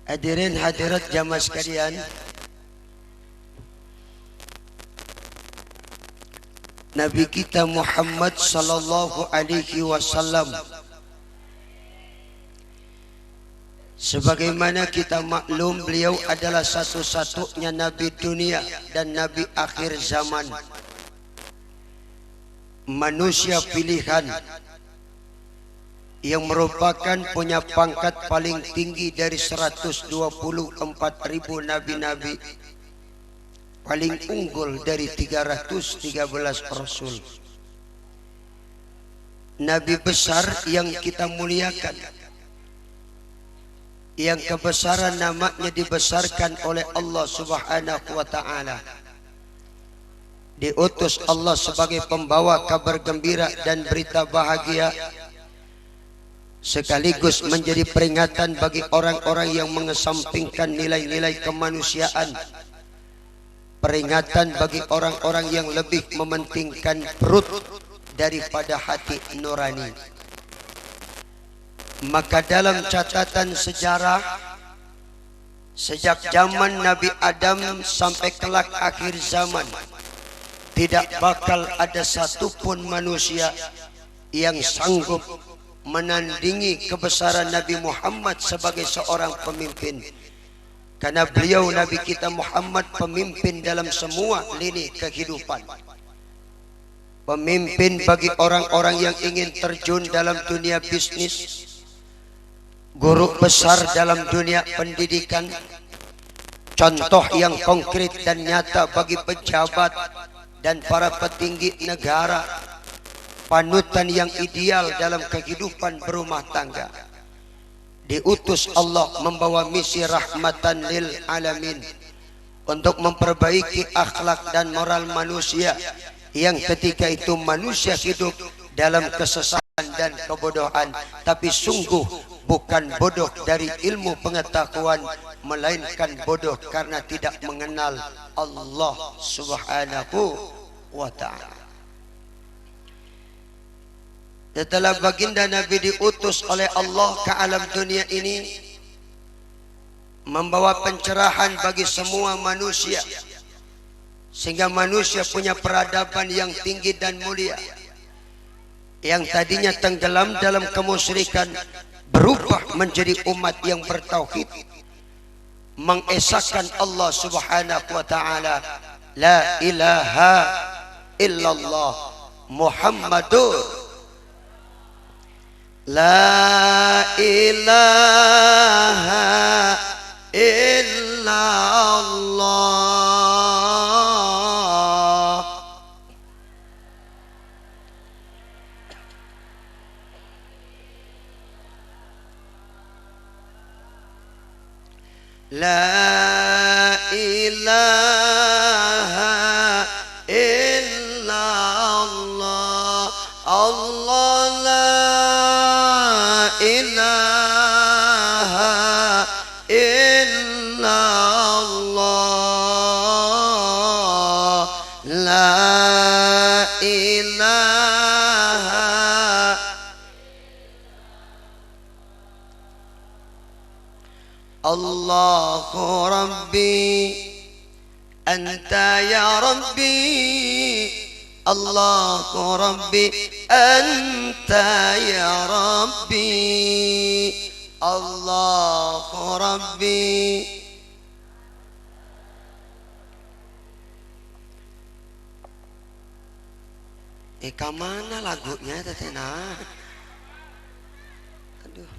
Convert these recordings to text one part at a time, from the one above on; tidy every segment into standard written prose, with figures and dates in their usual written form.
Hadirin hadirat jamaah sekalian, Nabi kita Muhammad sallallahu alaihi wasallam, sebagaimana kita maklum, beliau adalah satu-satunya nabi dunia dan nabi akhir zaman, manusia pilihan yang merupakan punya pangkat paling tinggi dari 124.000 nabi-nabi, paling unggul dari 313 rasul. Nabi besar yang kita muliakan, yang kebesaran namanya dibesarkan oleh Allah Subhanahu wa ta'ala, diutus Allah sebagai pembawa kabar gembira dan berita bahagia, sekaligus menjadi peringatan bagi orang-orang yang mengesampingkan nilai-nilai kemanusiaan, peringatan bagi orang-orang yang lebih mementingkan perut daripada hati nurani. Maka dalam catatan sejarah, sejak zaman Nabi Adam sampai kelak akhir zaman, tidak bakal ada satupun manusia yang sanggup menandingi kebesaran Nabi Muhammad sebagai seorang pemimpin. Karena beliau Nabi kita Muhammad pemimpin dalam semua lini kehidupan. Pemimpin bagi orang-orang yang ingin terjun dalam dunia bisnis, guru besar dalam dunia pendidikan, contoh yang konkret dan nyata bagi pejabat dan para petinggi negara, panutan yang ideal dalam kehidupan berumah tangga. Diutus Allah membawa misi rahmatan lil alamin untuk memperbaiki akhlak dan moral manusia yang ketika itu manusia hidup dalam kesesatan dan kebodohan, tapi sungguh bukan bodoh dari ilmu pengetahuan, melainkan bodoh karena tidak mengenal Allah Subhanahu wa ta'ala. Setelah baginda Nabi diutus oleh Allah ke alam dunia ini, membawa pencerahan bagi semua manusia, sehingga manusia punya peradaban yang tinggi dan mulia. Yang tadinya tenggelam dalam kemusyrikan berubah menjadi umat yang bertauhid, mengesahkan Allah Subhanahu wa ta'ala, la ilaha illallah Muhammadur, la ilaha illallah. La ilaha illallah. Allah la ilaha illallah. La ilaha. Allahu Rabbi Anta ya Rabbi, Allahu Rabbi Anta ya Rabbi, Allahu Rabbi. Kemana lagunya Tetena? Aduh.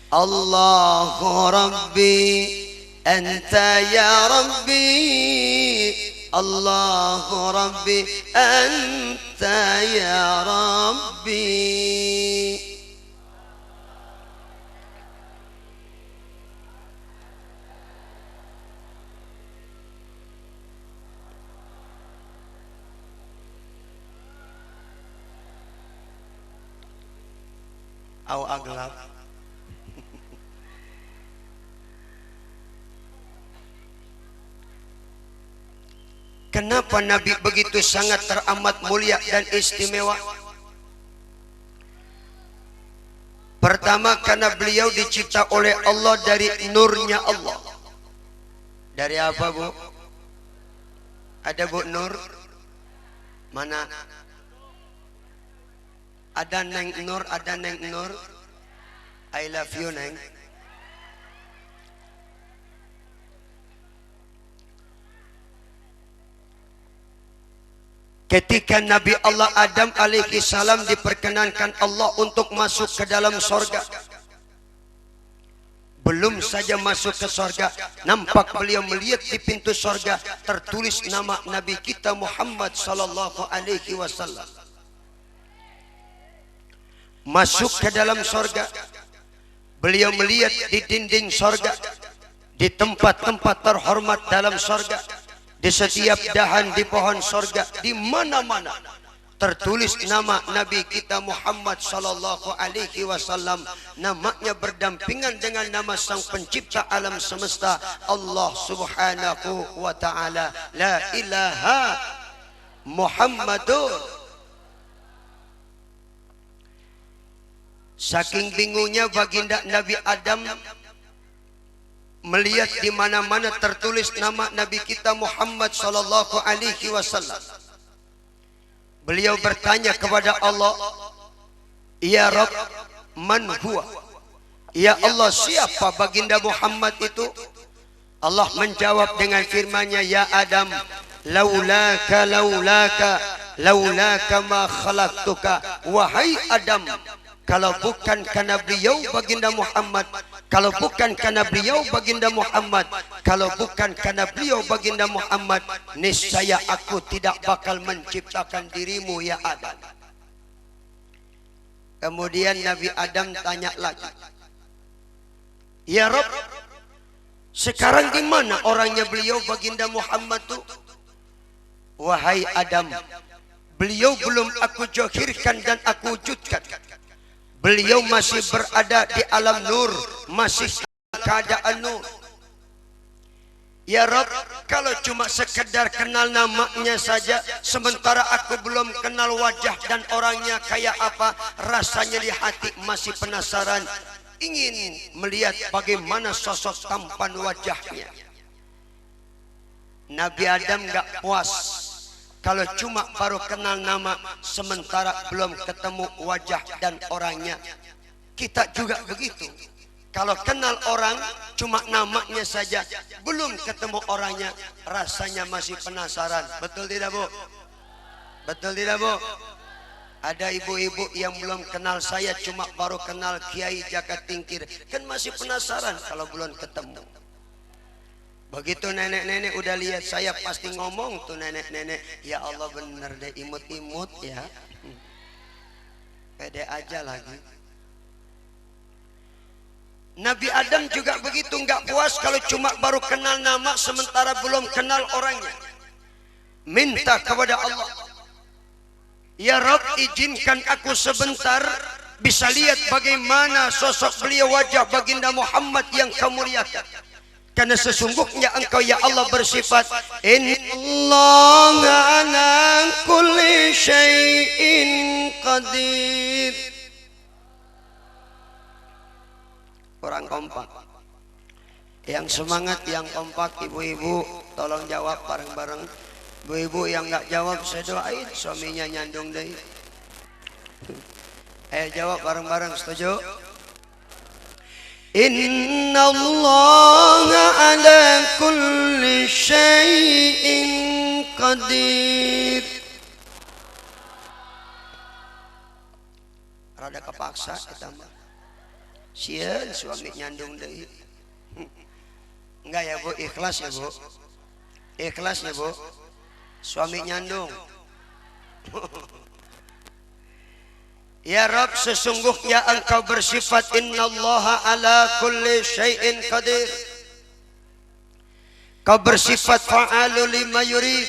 Allahu Rabbi Anta ya Rabbi, Allahu Rabbi Anta ya Rabbi. Au aglab. Kenapa Nabi begitu sangat teramat mulia dan istimewa? Pertama karena beliau dicipta oleh Allah dari nurnya Allah. Dari apa Bu? Ada Bu nur? Mana? Ada Neng Nur, ada Neng Nur. I love you Neng. Ketika Nabi Allah Adam alaihi salam diperkenankan Allah untuk masuk ke dalam sorga, belum saja masuk ke sorga, nampak beliau melihat di pintu sorga tertulis nama Nabi kita Muhammad sallallahu alaihi wasallam. Masuk ke dalam sorga, beliau melihat di dinding sorga, di tempat-tempat terhormat dalam sorga, di setiap dahan di pohon sorga, di mana-mana tertulis nama Nabi kita Muhammad sallallahu alaihi wasallam. Namanya berdampingan dengan nama sang pencipta alam semesta, Allah subhanahu wa ta'ala. La ilaha Muhammadur. Saking bingungnya baginda Nabi Adam melihat di mana-mana tertulis nama Nabi kita Muhammad sallallahu alaihi wasallam. Beliau bertanya kepada Allah, "Ya Rabb, man huwa?" Ya Allah, siapa baginda Muhammad itu? Allah menjawab dengan firman-Nya, "Ya Adam, laulaka ma khalaqtuka." Wahai Adam, kalau bukan karena beliau baginda Muhammad, kalau bukan karena beliau baginda Muhammad, kalau bukan karena beliau baginda Muhammad, niscaya aku tidak bakal menciptakan dirimu ya Adam. Kemudian Nabi Adam tanya lagi, "Ya Rabb, sekarang di mana orangnya beliau baginda Muhammad tuh?" Wahai Adam, beliau belum aku zahirkan dan aku wujudkan. Beliau masih berada di alam nur, masih dalam keadaan nur. Ya Rabb, kalau cuma sekedar kenal namanya saja, sementara aku belum kenal wajah dan orangnya kayak apa, rasanya di hati masih penasaran, ingin melihat bagaimana sosok tampan wajahnya. Nabi Adam gak puas kalau cuma baru kenal nama, sementara belum ketemu wajah dan orangnya. Kita juga begitu. Kalau kenal orang, cuma namanya saja, belum ketemu orangnya, rasanya masih penasaran. Betul tidak Bu? Betul tidak Bu? Ada ibu-ibu yang belum kenal saya, cuma baru kenal Kiai Jaka Tingkir. Kan masih penasaran kalau belum ketemu. Begitu nenek-nenek udah lihat saya, pasti ngomong tuh nenek-nenek, "Ya Allah bener deh, imut-imut ya." Pede aja lagi. Nabi Adam juga begitu, nggak puas kalau cuma baru kenal nama sementara belum kenal orangnya. Minta kepada Allah, "Ya Rabb, izinkan aku sebentar bisa lihat bagaimana sosok beliau, wajah baginda Muhammad yang kau muliakan. Karena sesungguhnya engkau ya Allah bersifat Innallaha ala kulli syai'in qadir." Orang kompak. Yang semangat, yang kompak, ibu-ibu tolong jawab bareng-bareng. Ibu-ibu yang nggak jawab saya doain suaminya nyandung deh. Ayo jawab bareng-bareng, setuju? Innallaha ala kulli syai'in qadir. Rada kepaksa kita mah. Sieun suami nyandung deui. Enggak ya Bu, ikhlas ya Bu. Ikhlas ya Bu. Suami nyandung. Ya Rabb, sesungguhnya engkau bersifat Innallaha ala kulli syai'in qadir. Kau bersifat fa'alu lima yurid.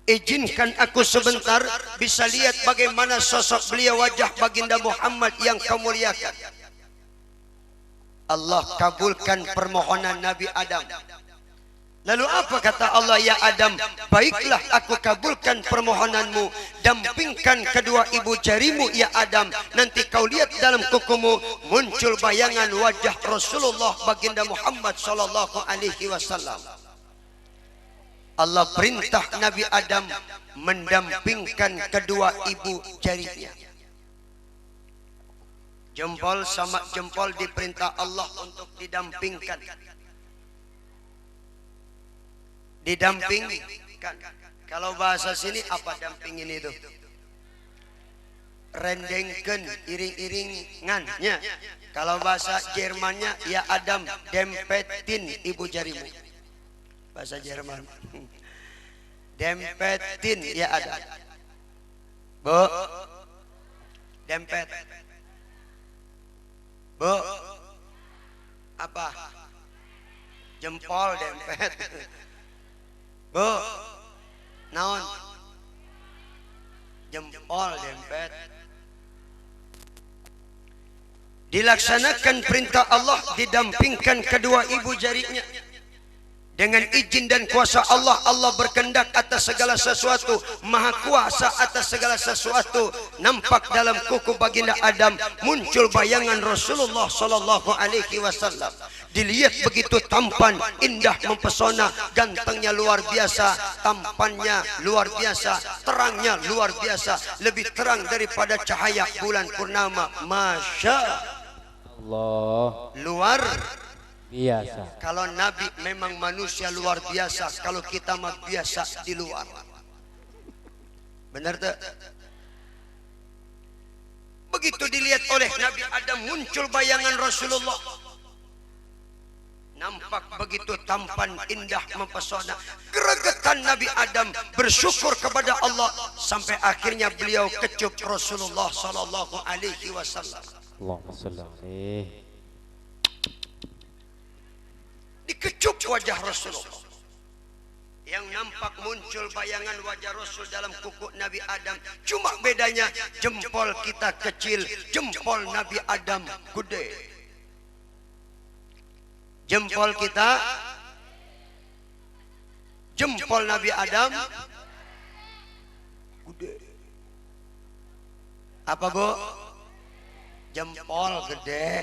Izinkan aku sebentar bisa lihat bagaimana sosok beliau, wajah baginda Muhammad yang kau muliakan. Allah kabulkan permohonan Nabi Adam. Lalu apa kata Allah? Ya Adam, baiklah aku kabulkan permohonanmu. Dampingkan kedua ibu jarimu ya Adam. Nanti kau lihat dalam kukumu muncul bayangan wajah Rasulullah baginda Muhammad sallallahu alaihi wasallam. Allah perintah Nabi Adam mendampingkan kedua ibu jarinya. Jempol sama jempol diperintah Allah untuk didampingkan. Didampingkan. Kalau bahasa sini apa dampingin itu? Rendengken, iring-iringannya. Kalau bahasa Jermannya, ya Adam, dempetin ibu jarimu. Bahasa Jerman. Dempetin ya Adam. Bu, dempet. Bu, apa? Jempol dempet. Bu, naon? Jempol dempet. Dilaksanakan perintah Allah, didampingkan kedua ibu jarinya. Dengan izin dan kuasa Allah, Allah berkehendak atas segala sesuatu, maha kuasa atas segala sesuatu. Nampak dalam kuku baginda Adam muncul bayangan Rasulullah sallallahu alaihi wasallam. Dilihat begitu tampan, indah, mempesona, gantengnya luar biasa, tampannya luar biasa, terangnya luar biasa, lebih terang daripada cahaya bulan purnama. Masya Allah, luar biasa. Kalau Nabi memang manusia luar biasa, kalau kita mah biasa di luar. Benar tak? Begitu dilihat oleh Nabi Adam muncul bayangan Rasulullah. Nampak begitu tampan, indah, mempesona. Gregetan Nabi Adam bersyukur kepada Allah sampai akhirnya beliau kecup Rasulullah sallallahu alaihi wasallam. Allahumma shalli alaihi. Dikecup wajah Rasulullah. Yang nampak muncul bayangan wajah Rasul dalam kuku Nabi Adam. Cuma bedanya jempol kita kecil, jempol Nabi Adam gede. Jempol kita, jempol Nabi Adam gede. Apa Bu? Jempol gede.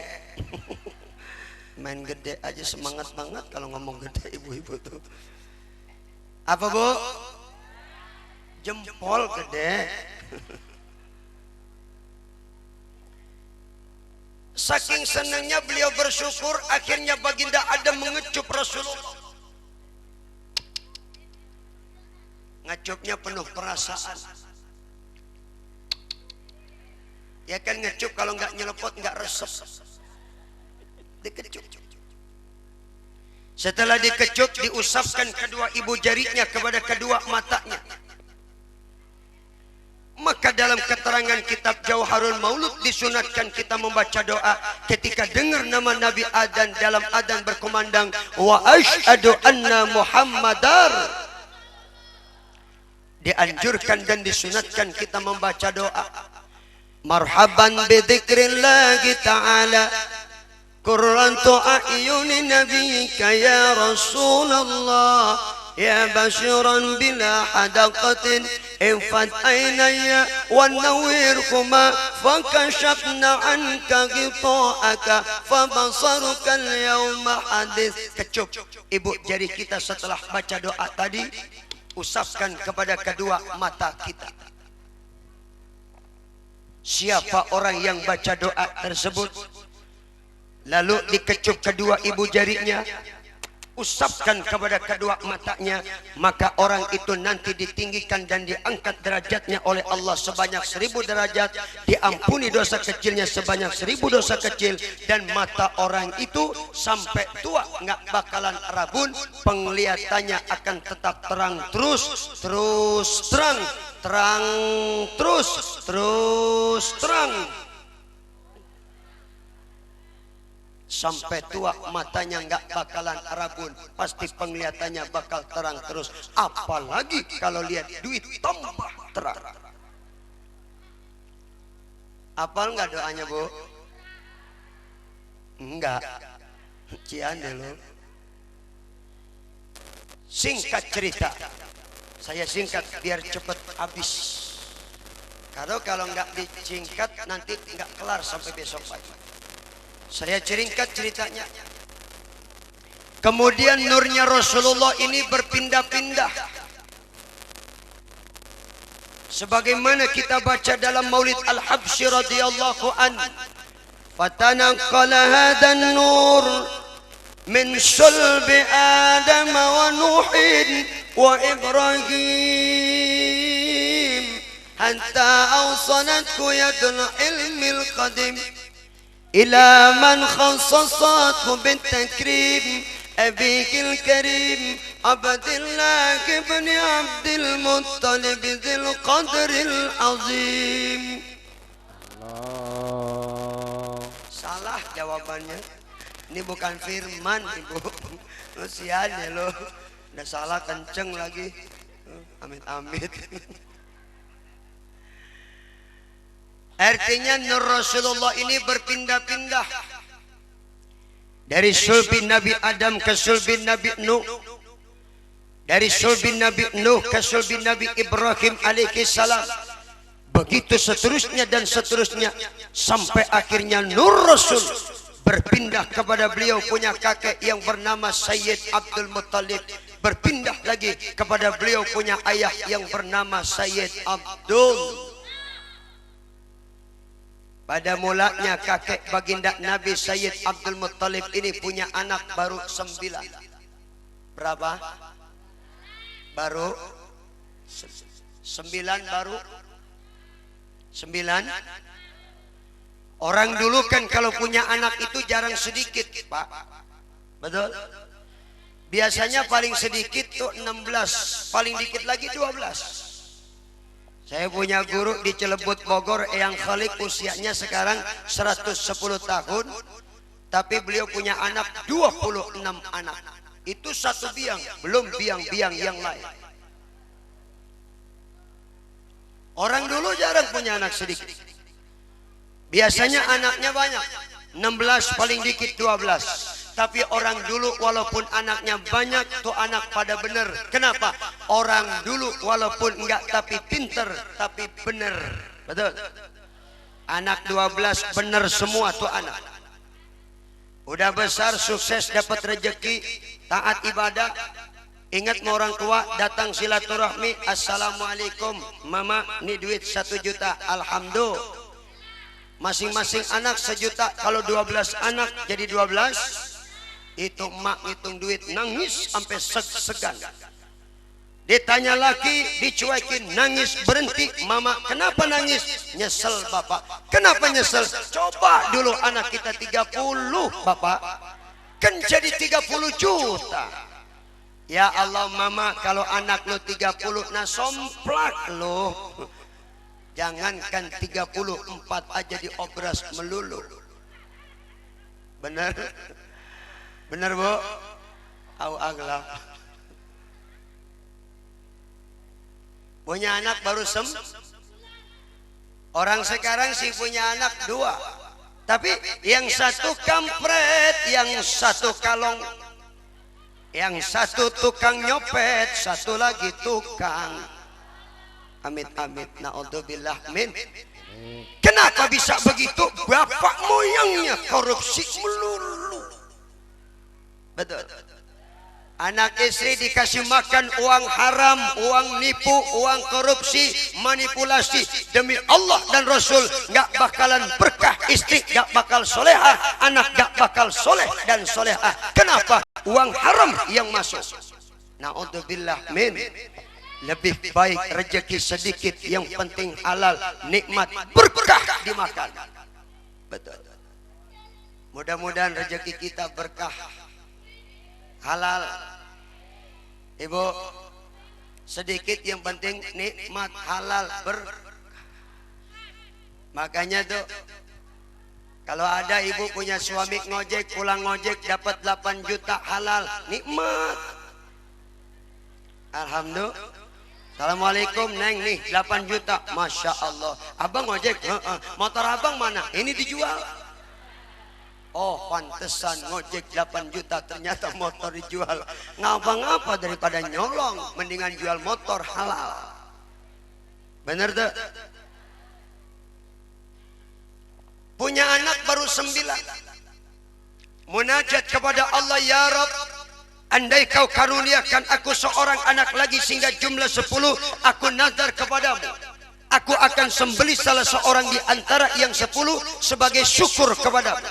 Main gede aja semangat banget kalau ngomong gede ibu-ibu tuh. Apa Bu? Jempol gede. Saking senangnya beliau bersyukur, akhirnya baginda Adam mengecup Rasulullah. Ngecupnya penuh perasaan. Ya kan ngecup kalau nggak nyelepot nggak resep. Dikecup. Setelah dikecup, diusapkan kedua ibu jarinya kepada kedua matanya. Maka dalam keterangan kitab Jauharul Maulud disunatkan kita membaca doa ketika dengar nama Nabi Adam dalam adzan berkumandang wa asyhadu anna Muhammadar. Dianjurkan dan disunatkan kita membaca doa marhaban bi dzikrillahi ta'ala qurratu a'yuni nabiyyika ya Rasulullah ya basyiran bila hadaqatin infat aynaya wa nawwirhuma fakashafna anka ghita'aka fabasaruka al-yawma hadis. Kecup ibu jari kita setelah baca doa tadi, usapkan kepada kedua mata kita. Siapa orang yang baca doa tersebut lalu dikecup kedua ibu jarinya, usapkan kepada kedua matanya, maka orang itu nanti ditinggikan dan diangkat derajatnya oleh Allah sebanyak 1000 derajat, diampuni dosa kecilnya sebanyak 1000 dosa kecil, dan mata orang itu sampai tua nggak bakalan rabun, penglihatannya akan tetap terang terus terang, terus terang. Sampai tua matanya nggak bakalan rabun, pasti penglihatannya bakal terang terus. Apalagi kalau lihat duit tambah terang. Apal nggak doanya Bu? Enggak, cian deh lo. Singkat cerita, saya singkat biar cepat habis. Kalau nggak disingkat nanti nggak kelar sampai besok pagi. Saya ceringkat ceritanya. Kemudian nurnya Rasulullah ini berpindah-pindah. Sebagaimana kita baca dalam Maulid Al-Habsyi radhiyallahu anhu, fatanaqala hadan nur min sulbi Adam wa Nuhin wa Ibrahim hatta awsalathu yadul ilmil qadim ila man khassasathu bitakrim abikil karim Abdullah ibn Abdul Muttalib dzil qadril azim. Allah. Salah jawabannya. Ini bukan firman, Ibu. Sian ya lo. Udah salah kenceng lagi. Amit-amit. Artinya nur Rasulullah ini berpindah-pindah. Dari sulbi Nabi Adam ke sulbi Nabi Nuh. Dari sulbi Nabi Nuh ke sulbi Nabi Ibrahim alaihi salam. Begitu seterusnya dan seterusnya. Sampai akhirnya nur Rasul berpindah kepada beliau punya kakek yang bernama Sayyid Abdul Muttalib. Berpindah lagi kepada beliau punya ayah yang bernama Sayyid Abdul. Pada mulanya kakek baginda Nabi Sayyid Abdul Muttalib ini punya anak baru 9. Berapa? Baru 9 baru 9. Orang dulu kan kalau punya anak itu jarang sedikit, Pak. Betul? Biasanya paling sedikit tuh 16, paling dikit lagi 12. Saya punya guru di Cilebut Bogor, Eyang Khalik, usianya sekarang 110 tahun. Tapi beliau punya anak 26 anak. Itu satu biang, belum biang-biang yang lain. Orang dulu jarang punya anak sedikit. Biasanya anaknya banyak, 16 paling dikit 12. Tapi orang dulu walaupun anaknya banyak tuh anak pada bener. Kenapa? Orang dulu walaupun enggak tapi pinter tapi bener. Betul? Anak 12 bener semua tuh anak. Udah besar sukses dapat rezeki, taat ibadah. Ingat mau orang tua datang silaturahmi, assalamualaikum mama, ini duit 1 juta, alhamdulillah. Masing-masing anak 1 juta. Kalau 12 anak jadi 12. Itu mak ngitung duit nangis sampai segan. Ditanya lagi dicuekin, nangis berhenti. Mama kenapa nangis? Nyesel bapak. Kenapa nyesel? Coba dulu anak kita 30 bapak, kan jadi 30 juta. Ya Allah mama, kalau anak lo 30 nah somplak lo. Jangankan 34 aja diobras melulu. Benar? Benar Bu? Au aglab. Punya anak baru orang sekarang sih punya anak 2. Tapi yang satu kampret, yang satu kalong. Yang satu tukang nyopet, satu lagi tukang. Amit-amit, naudzubillah min. Kenapa bisa begitu? Bapak moyangnya korupsi melulu. Betul. Anak istri dikasih makan uang haram, uang nipu, uang korupsi, manipulasi. Demi Allah dan Rasul, nggak bakalan berkah istri, nggak bakal solehah, anak nggak bakal soleh dan solehah. Kenapa? Uang haram yang masuk. Naudzubillah min. Lebih baik rezeki sedikit, yang penting halal, nikmat, berkah dimakan. Betul. Mudah-mudahan rezeki kita berkah, halal. Ibu, sedikit yang penting nikmat, halal, berkah. Makanya tuh kalau ada ibu punya suami ngojek, pulang ngojek dapat 8 juta halal, nikmat. Alhamdulillah. Assalamualaikum neng, nih 8 juta, masya Allah. Abang ngojek, motor abang mana? Ini dijual. Oh, pantesan ngojek 8 juta ternyata motor dijual. Ngapa-ngapa daripada nyolong, mendingan jual motor halal. Bener tuh? Punya anak baru 9. Munajat kepada Allah, ya Rabb, andai kau karuniakan aku seorang anak lagi sehingga jumlah 10, aku nazar kepadamu, aku akan sembelih salah seorang di antara yang 10 sebagai syukur kepadamu.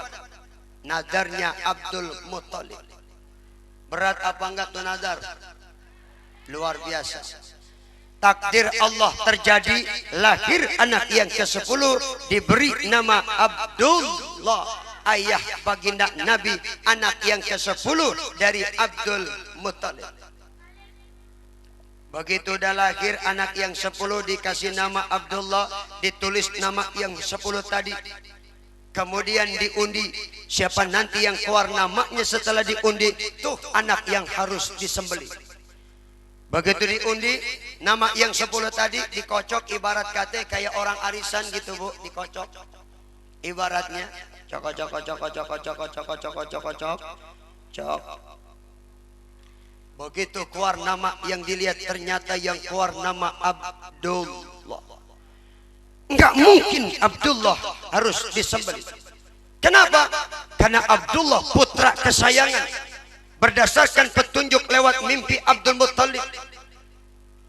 Nazarnya Abdul Muthalib. Berat apa enggak tuh nazar? Luar biasa. Takdir Allah terjadi, lahir anak yang ke-10, diberi nama Abdullah, ayah baginda Nabi, anak yang ke-10 dari Abdul Muthalib. Begitu udah lahir anak yang 10, dikasih nama Abdullah, ditulis nama yang 10 tadi. Kemudian diundi, siapa nanti yang keluar namanya setelah diundi, tuh anak yang harus disembelih. Begitu diundi, nama yang 10 tadi dikocok, ibarat kata kayak orang arisan gitu Bu, dikocok. Ibaratnya cok. Begitu keluar nama yang dilihat, ternyata yang keluar nama Abdullah. Enggak mungkin Abdullah harus disembelih. Kenapa? Karena Abdullah putra kesayangan. Berdasarkan petunjuk lewat mimpi Abdul Muthalib,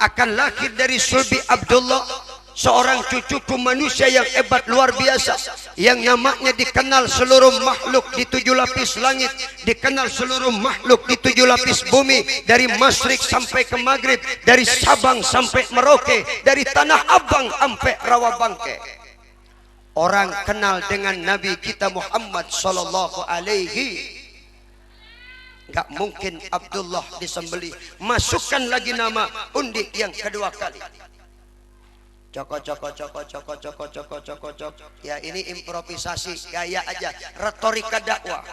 akan lahir dari sulbi Abdullah seorang cucuku manusia yang hebat luar biasa, yang namanya dikenal seluruh makhluk di 7 lapis langit, dikenal seluruh makhluk di 7 lapis bumi, dari Masyrik sampai ke Maghrib, dari Sabang sampai Merauke, dari Tanah Abang sampai Rawabangke. Orang kenal dengan Nabi kita Muhammad sallallahu alaihi. Gak mungkin Abdullah disembelih. Masukkan lagi nama, undi yang kedua kali. Cok. Ya ini improvisasi, gaya aja, retorika dakwah.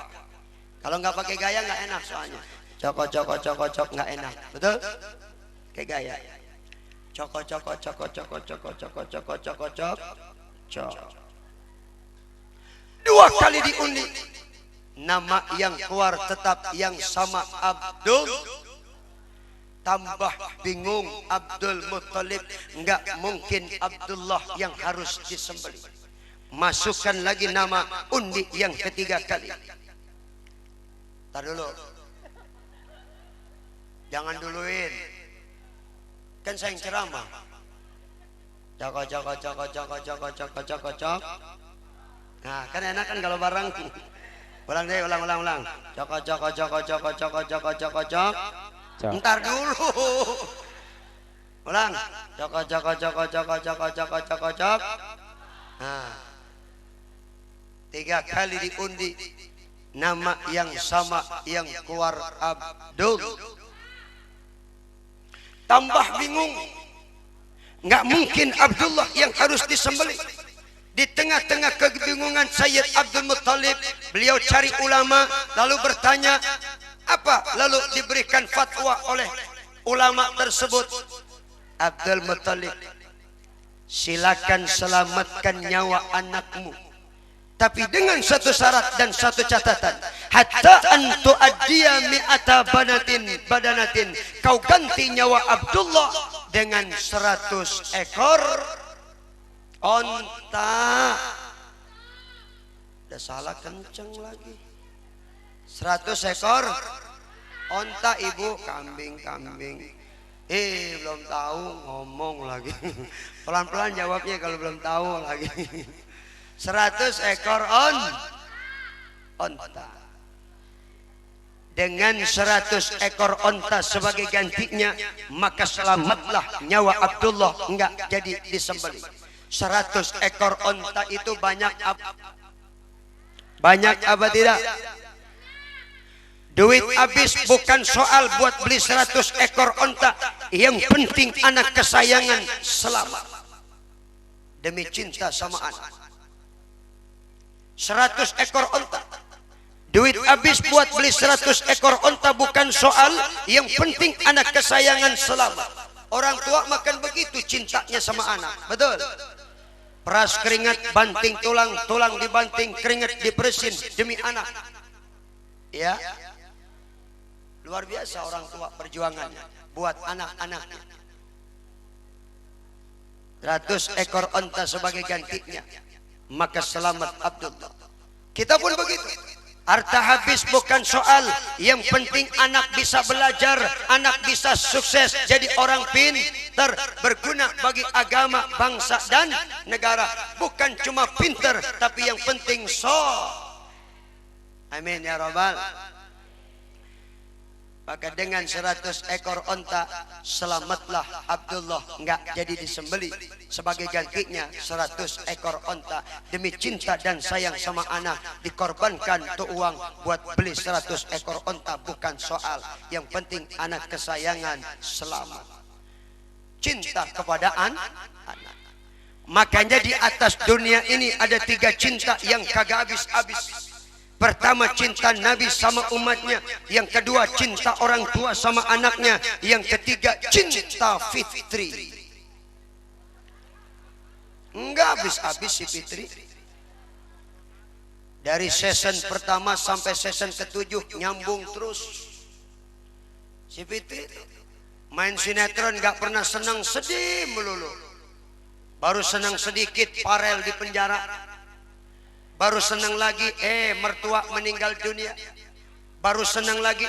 Kalau nggak pakai gaya nggak enak soalnya. Cok nggak enak, betul? Kayak gaya. Cok. Dua kali diundi, nama yang keluar tetap yang sama, Abdul. Tambah bingung Abdul Muthalib, enggak mungkin Abdullah yang harus disembelih. Masukkan lagi nama, undi yang ketiga kali. Tar dulu, jangan duluin, kan saya yang ceramah. Cok. Nah kan enak kan kalau bareng. Ulang deh, ulang. Cok. Ntar dulu. Ulang. Cok. Nah, 3 kali diundi, nama yang sama yang keluar Abdul. Tambah bingung, nggak mungkin Abdullah yang harus disembelih. Di tengah-tengah kebingungan Sayyid Abdul Muthalib, beliau cari ulama, lalu bertanya, apa? Lalu diberikan fatwa oleh ulama tersebut. Abdul Muthalib, silakan selamatkan nyawa anakmu, tapi dengan satu syarat dan satu catatan. Hatta antu addiya mi'ata badanatin. Kau ganti nyawa Abdullah dengan 100 ekor onta. Udah salah kenceng lagi. 100 ekor onta, ibu. Kambing. Belum tahu, ngomong lagi. Pelan-pelan jawabnya kalau belum tahu lagi. 100 ekor onta. Dengan 100 ekor onta sebagai gantinya, maka selamatlah nyawa Abdullah, enggak jadi disembelih. 100 ekor onta itu banyak apa tidak? Duit habis, bukan soal buat beli 100 ekor onta. Yang penting anak kesayangan selamat. Demi cinta sama anak. 100 ekor onta. Duit habis buat beli 100 ekor onta, bukan soal. Yang penting anak kesayangan selamat. Orang tua makan begitu cintanya sama anak. Betul? Peras keringat, banting tulang, tulang dibanting, keringat diperesin demi anak. Ya, luar biasa orang tua perjuangannya buat anak-anaknya. 100 ekor onta sebagai gantinya, maka selamat Abdullah. Kita pun begitu. Harta habis bukan soal, yang penting anak bisa belajar, anak bisa sukses jadi orang pintar, berguna bagi agama, bangsa dan negara. Bukan cuma pintar, tapi yang penting amin ya rabbal. Maka dengan 100 ekor onta selamatlah Abdullah, enggak jadi disembeli. Sebagai gantinya 100 ekor onta, demi cinta dan sayang sama anak dikorbankan tuh uang buat beli 100 ekor onta, bukan soal. Yang penting anak kesayangan selamat. Cinta kepada anak. Makanya di atas dunia ini ada 3 cinta yang kagak habis-habis. Pertama, cinta Nabi sama umatnya. Yang kedua, cinta orang tua sama anaknya. Yang ketiga, cinta fitri. Enggak habis-habis si fitri. Dari season pertama sampai season ke-7 nyambung terus. Si fitri main sinetron gak pernah senang, sedih melulu. Baru senang sedikit Farel di penjara. Baru senang lagi mertua meninggal dunia. Baru senang lagi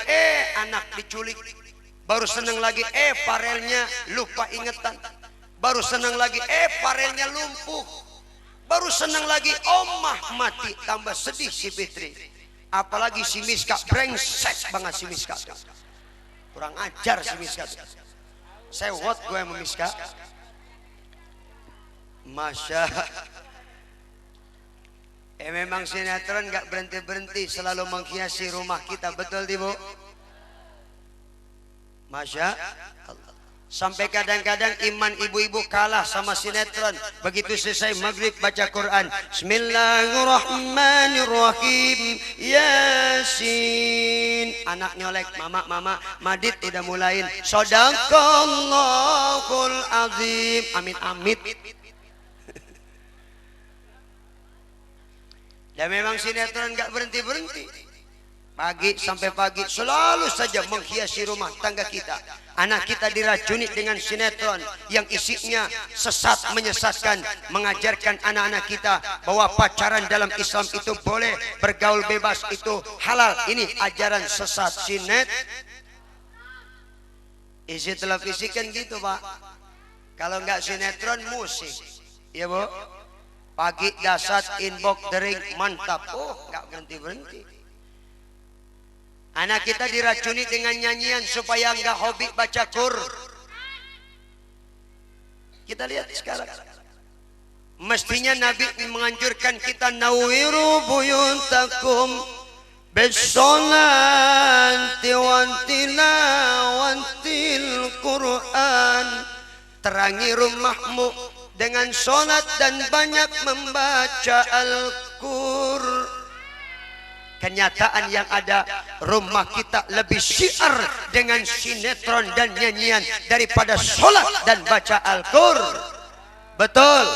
anak diculik. Baru senang lagi Farelnya lupa ingatan. Baru senang lagi Farelnya lumpuh. Baru senang lagi omah mati. Tambah sedih si Fitri. Apalagi si Miska, brengsek banget si Miska. Kurang ajar si Miska. Sewot gue sama Miska. Masya. Memang sinetron gak berhenti-berhenti, selalu menghiasi rumah kita, betul Ibu? Masya Allah. Sampai kadang-kadang iman ibu-ibu kalah sama sinetron. Begitu selesai maghrib baca Quran, Bismillahirrahmanirrahim, Yasin. Anak nyolek, mama, Madit udah mulain, Shadaqallahul azim, amit-amit. Dan memang sinetron gak berhenti-berhenti. Pagi sampai pagi selalu saja menghiasi rumah tangga kita. Anak kita diracuni dengan sinetron yang isinya sesat, menyesatkan, mengajarkan anak-anak kita bahwa pacaran dalam Islam itu boleh, bergaul bebas itu halal. Ini ajaran sesat isi televisi kan gitu Pak. Kalau nggak sinetron, musik, ya Bu. Pagi dasar inbox dering mantap, nggak berhenti. Anak kita diracuni dengan nyanyian supaya nggak hobi baca Quran. Kita lihat sekarang. Mestinya Nabi menganjurkan kita nawiru buyutakum bisolati wa tilawatil Quran. Terangi rumahmu dengan sholat dan banyak membaca Al-Qur'an. Kenyataan yang ada, rumah kita lebih syiar dengan sinetron dan nyanyian daripada sholat dan baca Al-Qur'an. Betul.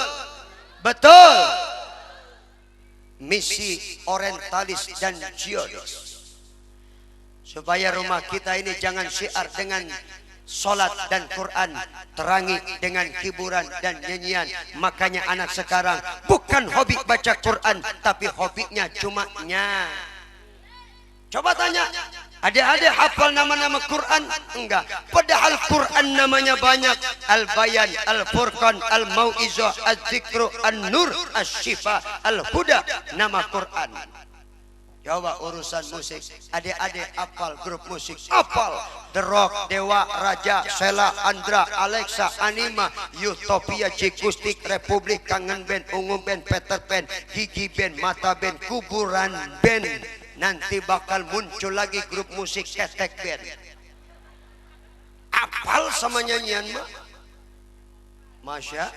Misi orientalis dan zionis, supaya rumah kita ini jangan syiar dengan sholat dan Quran, terangi dengan hiburan dan nyanyian. Makanya anak sekarang bukan hobi baca Quran, tapi hobinya cuma Coba tanya, adik-adik hafal nama-nama Quran? Enggak. Padahal Quran namanya banyak. Al-Bayan, Al-Furqan, Al-Mau'izah, Al-Zikru, An-Nur, Al-Shifa, Al-Huda. Nama Quran. Coba urusan musik, adik-adik hafal grup musik? Hafal. The Rock, Dewa, Raja, Sela, Andra, Alexa, Anima, Utopia, Jikustik, Republik, Kangen Band, Ungu Band, Peter Pan, Gigi Band, Mata Band, Kuburan Band. Nanti bakal muncul lagi grup musik Ketek Band. Hafal sama nyanyian mah. Masya.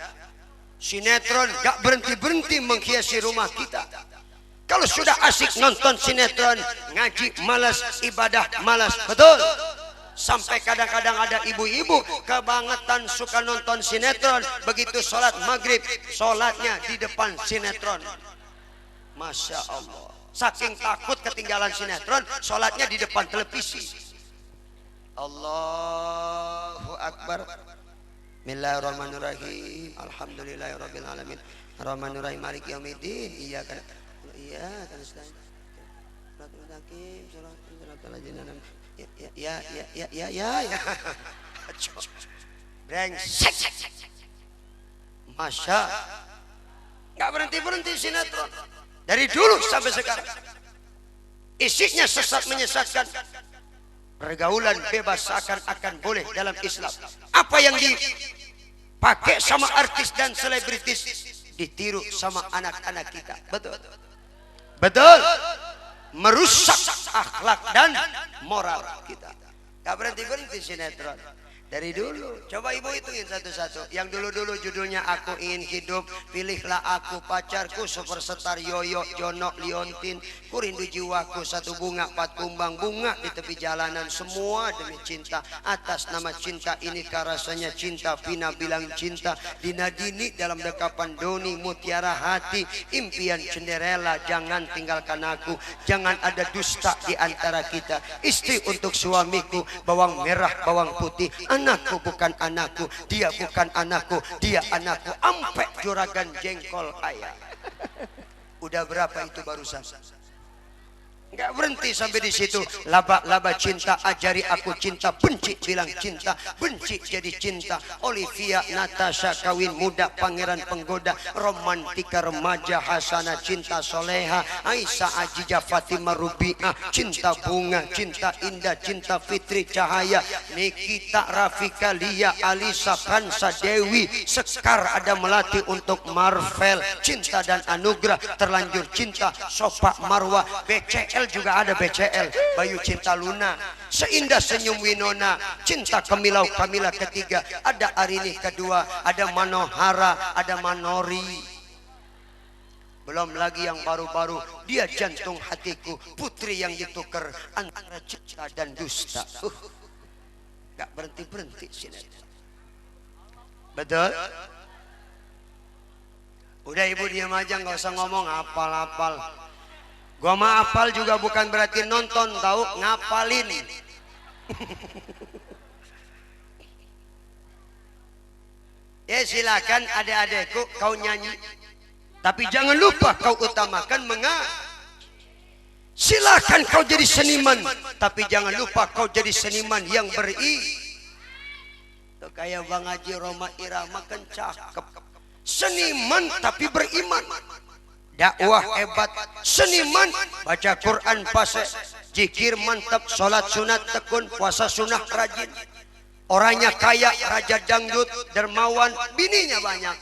Sinetron gak berhenti-berhenti menghiasi rumah kita. Kalau sudah asik nonton sinetron, ngaji malas, ibadah malas, betul? Sampai kadang-kadang ada ibu-ibu kebangetan suka nonton sinetron, begitu sholat maghrib sholatnya di depan sinetron. Masya Allah, saking takut ketinggalan sinetron, sholatnya di depan televisi. Allahu Akbar. Bismillahirrahmanirrahim. Alhamdulillahirabbil alamin. Arrahmanirrahim maliki yaumiddin. Iyyaka nasta'in. Ya. Brengsek. Masya. Enggak berhenti sinetron. Dari dulu sampai sekarang. Isinya sesat menyesatkan. Pergaulan bebas seakan-akan boleh dalam Islam. Apa yang dipakai sama artis dan selebritis ditiru sama anak-anak kita. Betul. Betul. Merusak akhlak dan moral kita. Gak berhenti sinetron. Dari dulu, coba ibu hitungin satu-satu. Yang dulu-dulu judulnya Aku Ingin Hidup, Pilihlah Aku Pacarku, Superstar Yoyo, Jono, Liontin, Ku Rindu Jiwaku, Satu Bunga, Empat Kumbang, Bunga di Tepi Jalanan, Semua Demi Cinta, Atas Nama Cinta Inikah Rasanya Cinta, Vina Bilang Cinta, Dina Dini Dalam Dekapan Doni, Mutiara Hati, Impian Cinderella, Jangan Tinggalkan Aku, Jangan Ada Dusta di Antara Kita, Istri Untuk Suamiku, Bawang Merah, Bawang Putih, Anakku bukan anakku, dia bukan anakku, dia anakku, ampe juragan jengkol ayah. Udah berapa itu barusan? Enggak berhenti sampai di situ. Laba-laba cinta, ajari aku cinta, benci bilang cinta, benci jadi cinta. Olivia, Natasha kawin muda, pangeran penggoda, romantika remaja, Hasanah cinta soleha, Aisyah, Ajijah, Fatimah, Rubiah, cinta bunga, cinta indah, cinta Fitri, Cahaya, Nikita, Rafika, Lia, Alisa, Kansa, Dewi, Sekar, ada Melati untuk Marvel, cinta dan anugerah, terlanjur cinta, Sopak Marwah, BCL juga ada BCL, Bayu Cinta Luna, Seindah Senyum Winona, Cinta Kemilau Kamila ketiga, ada Arini kedua, ada Manohara, ada Manori. Belum lagi yang baru-baru, Dia Jantung Hatiku, Putri yang ditukar antara cinta dan dusta. Gak berhenti sinetron. Betul? Udah ibu diam aja, nggak usah ngomong apal-apal. Gua mah apal juga bukan berarti nonton, tahu, ngapalin. Ya silakan adik-adikku kau nyanyi, tapi jangan lupa kau utamakan silakan kau jadi seniman, tapi jangan lupa kau jadi seniman yang Tuh kayak Bang Haji Roma Irama kan cakep. Seniman tapi beriman. Dakwah hebat, seniman, baca Quran fase, zikir mantap, sholat sunat tekun, puasa sunnah rajin. Orangnya kaya, raja dangdut, dermawan, bininya banyak.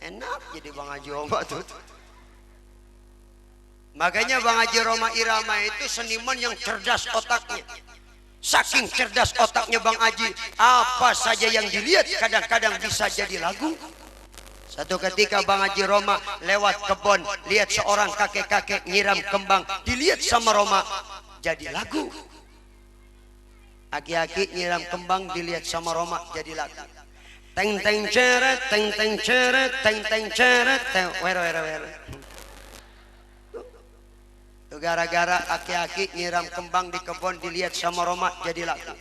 Enak jadi Bang Haji Roma tuh. Makanya Bang Haji Roma Irama itu seniman yang cerdas otaknya. Saking cerdas otaknya Bang Haji, apa saja yang dilihat kadang-kadang bisa jadi lagu. Satu ketika Bang Haji Roma lewat kebun, lihat seorang kakek-kakek nyiram kembang, dilihat sama Roma jadi lagu. Aki-aki nyiram kembang dilihat sama Roma jadi lagu. Teng teng ceret, teng teng ceret, teng teng ceret, wer. Gara-gara aki-aki nyiram kembang di kebun dilihat sama Roma jadi lagu.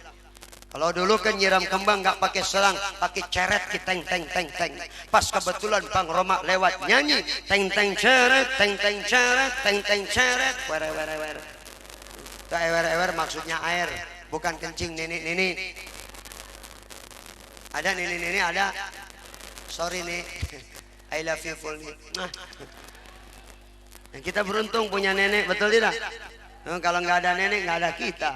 Kalau dulu kan nyiram kembang nggak pakai selang, pakai ceret, teng teng teng teng. Pas kebetulan Bang Roma lewat nyanyi, teng teng ceret, teng teng ceret, teng teng ceret, wer. Itu ewer maksudnya air, bukan kencing nenek. Ada nenek ada. Sorry nih, I love you full nih. Nah, kita beruntung punya nenek, betul tidak? Kalau nggak ada nenek nggak ada kita.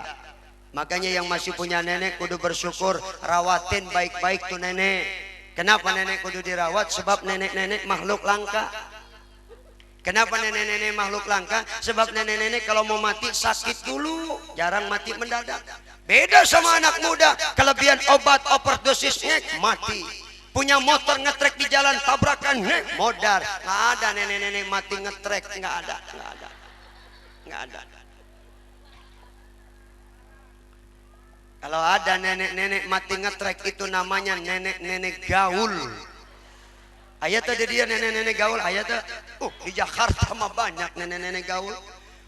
Makanya yang masih punya nenek kudu bersyukur, rawatin baik-baik tuh nenek. Kenapa nenek kudu dirawat? Sebab nenek-nenek makhluk langka. Kenapa nenek-nenek makhluk langka? Sebab nenek-nenek kalau mau mati sakit dulu, jarang mati mendadak. Beda sama anak muda, kelebihan obat overdosisnya mati. Punya motor ngetrek di jalan tabrakan, modar. Nggak ada nenek-nenek mati ngetrek, nggak ada. Kalau ada nenek-nenek mati ngetrek itu namanya nenek-nenek gaul. Ayat tadi dia nenek-nenek gaul. Ayat di Jakarta mah banyak nenek-nenek gaul.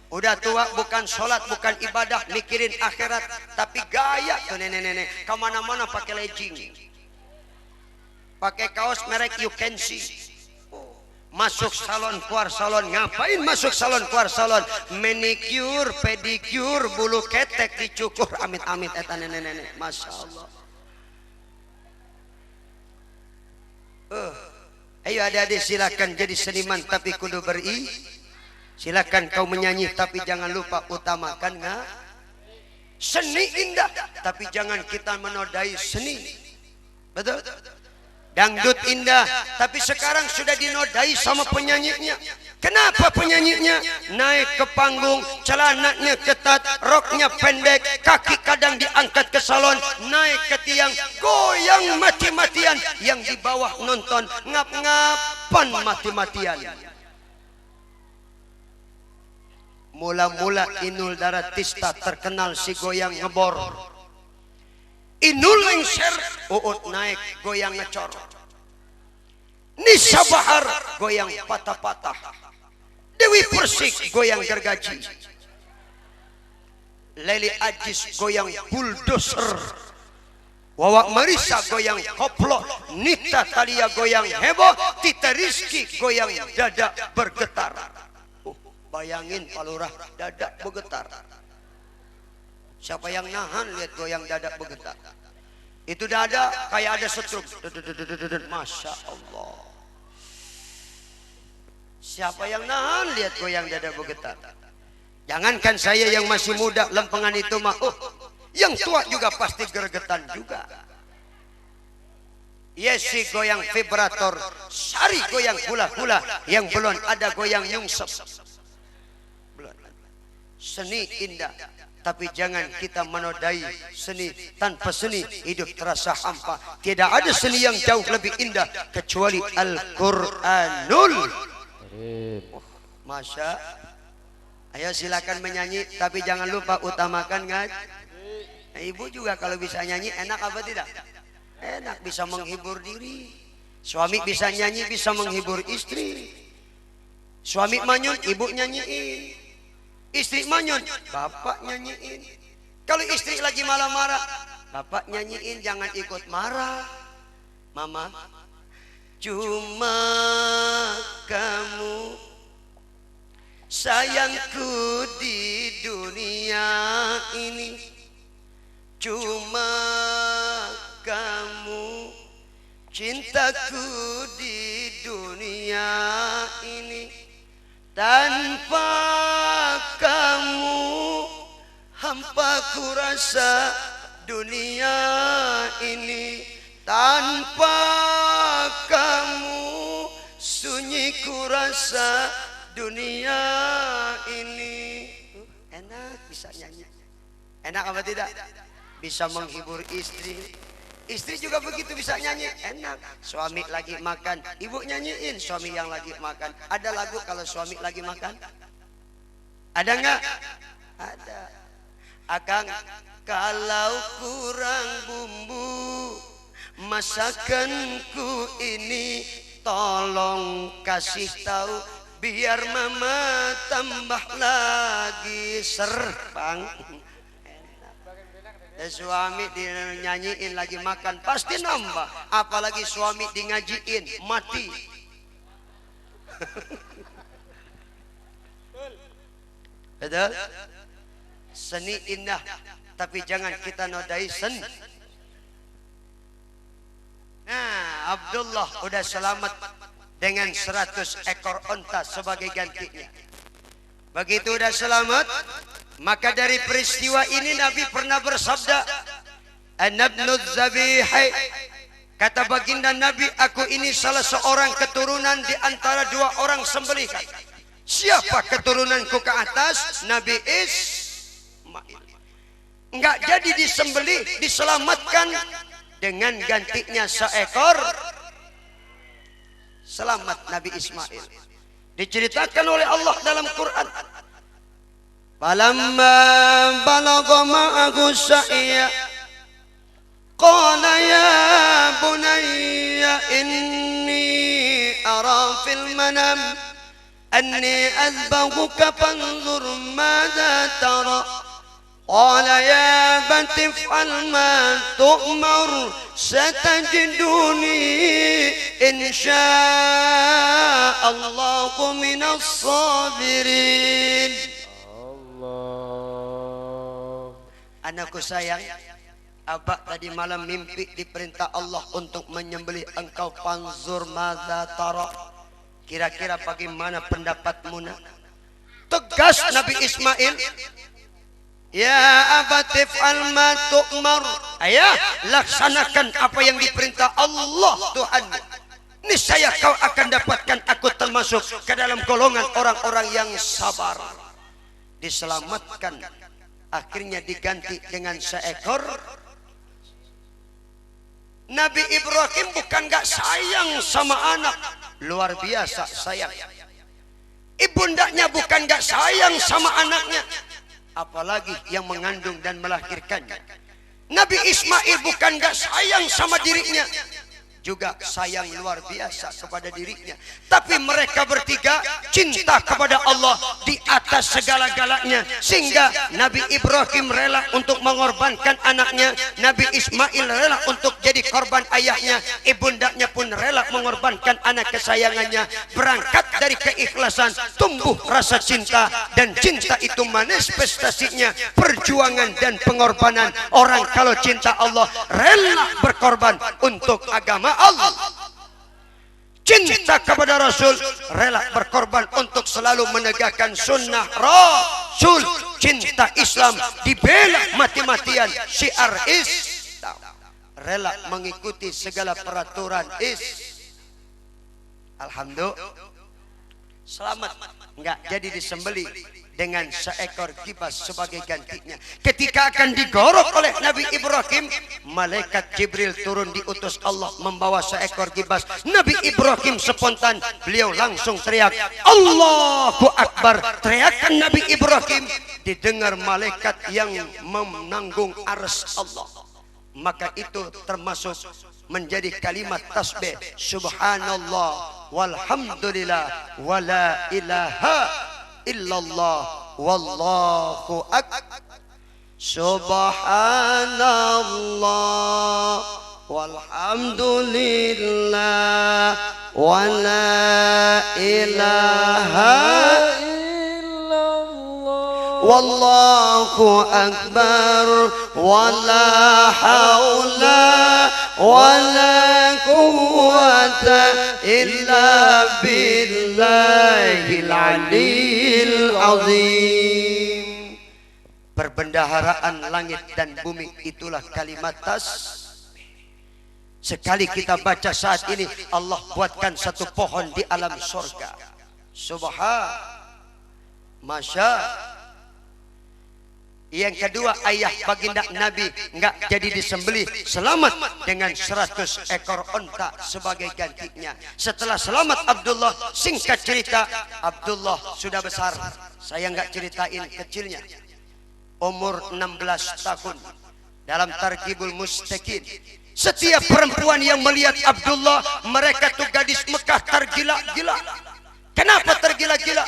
Udah tua bukan sholat bukan ibadah mikirin akhirat tapi gaya tuh nenek-nenek. Kemana-mana pakai legging, pakai kaos merek you can see. Masuk salon keluar salon, ngapain masuk salon keluar salon? Manicure, pedicure, bulu ketek dicukur, amit-amit eta nenek-nenek. Masya Allah. Ayo adik-adik silakan jadi seniman tapi kudu silakan kau menyanyi tapi jangan lupa utamakan seni indah tapi jangan kita menodai seni. Betul? Dangdut indah, tapi sekarang sudah dinodai sama penyanyinya. Kenapa penyanyinya? Naik ke panggung, celananya ketat, roknya pendek, kaki kadang diangkat ke salon, naik ke tiang, goyang mati-matian. Yang di bawah nonton, ngap-ngapan mati-matian. Mula-mula Inul Daratista terkenal si goyang ngebor. Inul lengser, Uut naik goyang ngecor. Nisa Bahar goyang patah-patah. Dewi Persik goyang gergaji. Leli Ajis goyang bulldozer. Wawak Marisa goyang koplo. Nita Talia goyang heboh. Tita Rizky goyang dada bergetar. Bayangin Pak Lurah dada bergetar. Siapa yang nahan lihat goyang dada bergetar? Itu dada kayak ada stroke. Masya Allah. Siapa yang nahan lihat goyang dada bergetar? Jangankan saya yang masih muda lempengan itu mah. Yang tua juga pasti gergetan juga. Yesi goyang vibrator, Sari goyang hula-hula, yang belum ada goyang nyungsep. Seni indah. Tapi jangan kita menodai seni. Tanpa seni hidup terasa hampa. Tidak ada seni yang jauh lebih indah kecuali Al-Quranul. Masya. Ayo silakan menyanyi tapi jangan lupa utamakan ngaji. Ibu juga kalau bisa nyanyi enak apa tidak? Enak, bisa menghibur diri. Suami bisa nyanyi bisa menghibur istri. Suami manyun ibu nyanyiin. Istri manyun, bapak nyanyiin. Kalau istri lagi marah-marah, bapak nyanyiin, jangan ikut marah. Mama, cuma kamu sayangku di dunia ini. Cuma kamu cintaku di dunia ini. Tanpa kamu hampa ku rasa dunia ini. Tanpa kamu sunyi ku rasa dunia ini. Enak bisa nyanyi. Enak apa tidak? Bisa menghibur istri. Istri juga begitu bisa nyanyi, enak. Suami lagi makan, ibu nyanyiin suami yang lagi makan. Ada lagu kalau suami lagi makan? Ada enggak? Ada. Akang, kalau kurang bumbu masakanku ini, tolong kasih tahu biar mama tambah lagi serpang. Suami dinyanyiin lagi makan pasti nambah, apalagi suami di ngajiin mati. Betul? Seni indah tapi jangan kita nodai seni. Nah, Abdullah udah selamat dengan 100 ekor onta sebagai gantinya. Begitu udah selamat, maka dari peristiwa ini Nabi pernah bersabda, "An-nabnu dzabihai." Kata baginda Nabi, aku ini salah seorang keturunan di antara dua orang sembelihan. Siapa keturunanku ke atas? Nabi Ismail. Enggak jadi disembelih, diselamatkan dengan gantinya seekor. Selamat Nabi Ismail. Diceritakan oleh Allah dalam Quran. Falamma balagha ma'ahu sa'ya Qala ya bunayya inni ara fil manam anni azbahuka fanzur madza tara. Qala ya abati if'al ma tu'mar satajiduni insya'allahu minas sabirin. Allah. Anakku sayang, abah tadi malam mimpi diperintah Allah untuk menyembelih engkau. Panzur madza tara, kira-kira bagaimana pendapatmu nak? Tegas Nabi Ismail. Ya abati if'al ma tu'mar, ayah laksanakan apa yang diperintah Allah Tuhan. Niscaya kau akan dapatkan aku termasuk ke dalam golongan orang-orang yang sabar. Diselamatkan, akhirnya diganti dengan seekor. Nabi Ibrahim bukan gak sayang sama anak, luar biasa sayang. Ibundanya bukan gak sayang sama anaknya, apalagi yang mengandung dan melahirkannya. Nabi Ismail bukan gak sayang sama dirinya, juga sayang luar biasa kepada dirinya. Tapi mereka bertiga cinta kepada Allah di atas segala-galanya, sehingga Nabi Ibrahim rela untuk mengorbankan anaknya, Nabi Ismail rela untuk jadi korban ayahnya, ibundanya pun rela mengorbankan anak kesayangannya. Berangkat dari keikhlasan tumbuh rasa cinta, dan cinta itu manifestasinya perjuangan dan pengorbanan. Orang kalau cinta Allah rela berkorban untuk agama Allah. Cinta kepada Rasul, rela berkorban untuk selalu menegakkan sunnah Rasul. Cinta Islam dibela mati-matian, syiar Islam, rela mengikuti segala peraturan Alhamdulillah, selamat, enggak jadi disembelih dengan seekor kibas sebagai gantinya. Ketika akan digorok oleh Nabi Ibrahim, malaikat Jibril turun diutus Allah membawa seekor kibas. Nabi Ibrahim spontan, beliau langsung teriak, Allahu Akbar. Teriakan Nabi Ibrahim didengar malaikat yang menanggung arsy Allah. Maka itu termasuk menjadi kalimat tasbih, subhanallah walhamdulillah wala ilaha illallah wallahu akbar. Subhanallah walhamdulillah wala ilaha illallah wallahu akbar wala haula wala quwwata illa billahil aliyil azim. Perbendaharaan langit dan bumi itulah kalimat tasbih. Sekali kita baca saat ini, Allah buatkan satu pohon di alam surga. Subhan, masya. Yang kedua, ayah baginda Nabi enggak jadi disembelih, selamat dengan 100 ekor onta sebagai gantinya. Setelah selamat Abdullah, singkat cerita, Abdullah sudah besar. Saya enggak ceritain kecilnya, umur 16 tahun. Dalam Targhibul Mustaqin, setiap perempuan yang melihat Abdullah, mereka tuh gadis Mekah tergila-gila. Kenapa tergila-gila?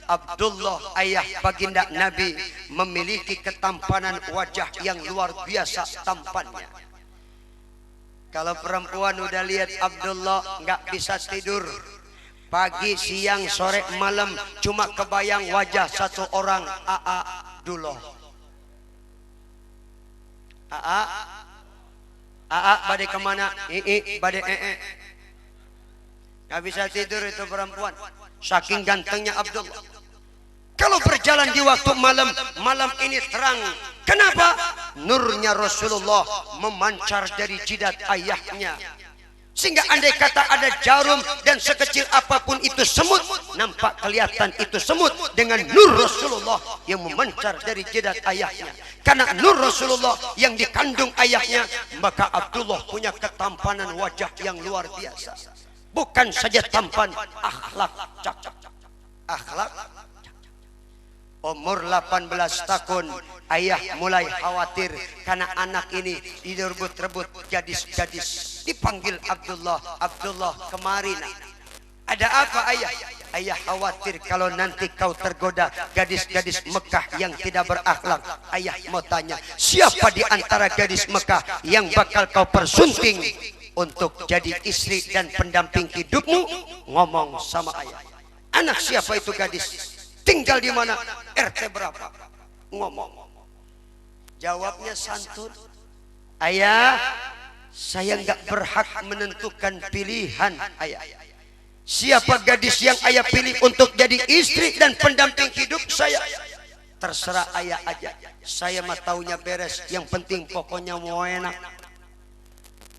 Abdullah ayah baginda Nabi memiliki ketampanan wajah yang luar biasa tampannya. Kalau perempuan udah lihat Abdullah nggak bisa tidur, pagi, siang, sore, malam cuma kebayang wajah satu orang, Abdullah. Badai kemana? Badai nggak bisa tidur itu perempuan, saking gantengnya Abdullah. Kalau berjalan di waktu malam, malam ini terang. Kenapa? Nurnya Rasulullah memancar dari jidat ayahnya, sehingga andai kata ada jarum dan sekecil apapun itu semut, nampak kelihatan itu semut dengan nur Rasulullah yang memancar dari jidat ayahnya. Karena nur Rasulullah yang dikandung ayahnya, maka Abdullah punya ketampanan wajah yang luar biasa. Bukan saja tampan, akhlak cakap. Akhlak. Umur 18 tahun Ayah mulai khawatir karena anak ini direbut-rebut gadis-gadis. Dipanggil Abdullah, Abdullah kemari nak. Ada apa ayah? Ayah khawatir kalau nanti kau tergoda gadis-gadis Mekah yang tidak berakhlak. Ayah mau tanya, siapa di antara gadis Mekah yang bakal kau persunting untuk jadi istri dan pendamping hidupmu? Ngomong sama ayah. Anak siapa itu gadis? Tinggal di mana? RT berapa? Ngomong. Jawabnya santun. Ayah, saya nggak berhak menentukan pilihan ayah. Siapa gadis yang ayah pilih untuk jadi istri dan pendamping hidup saya? Terserah ayah aja. Saya mah taunya beres. Yang penting pokoknya mau enak.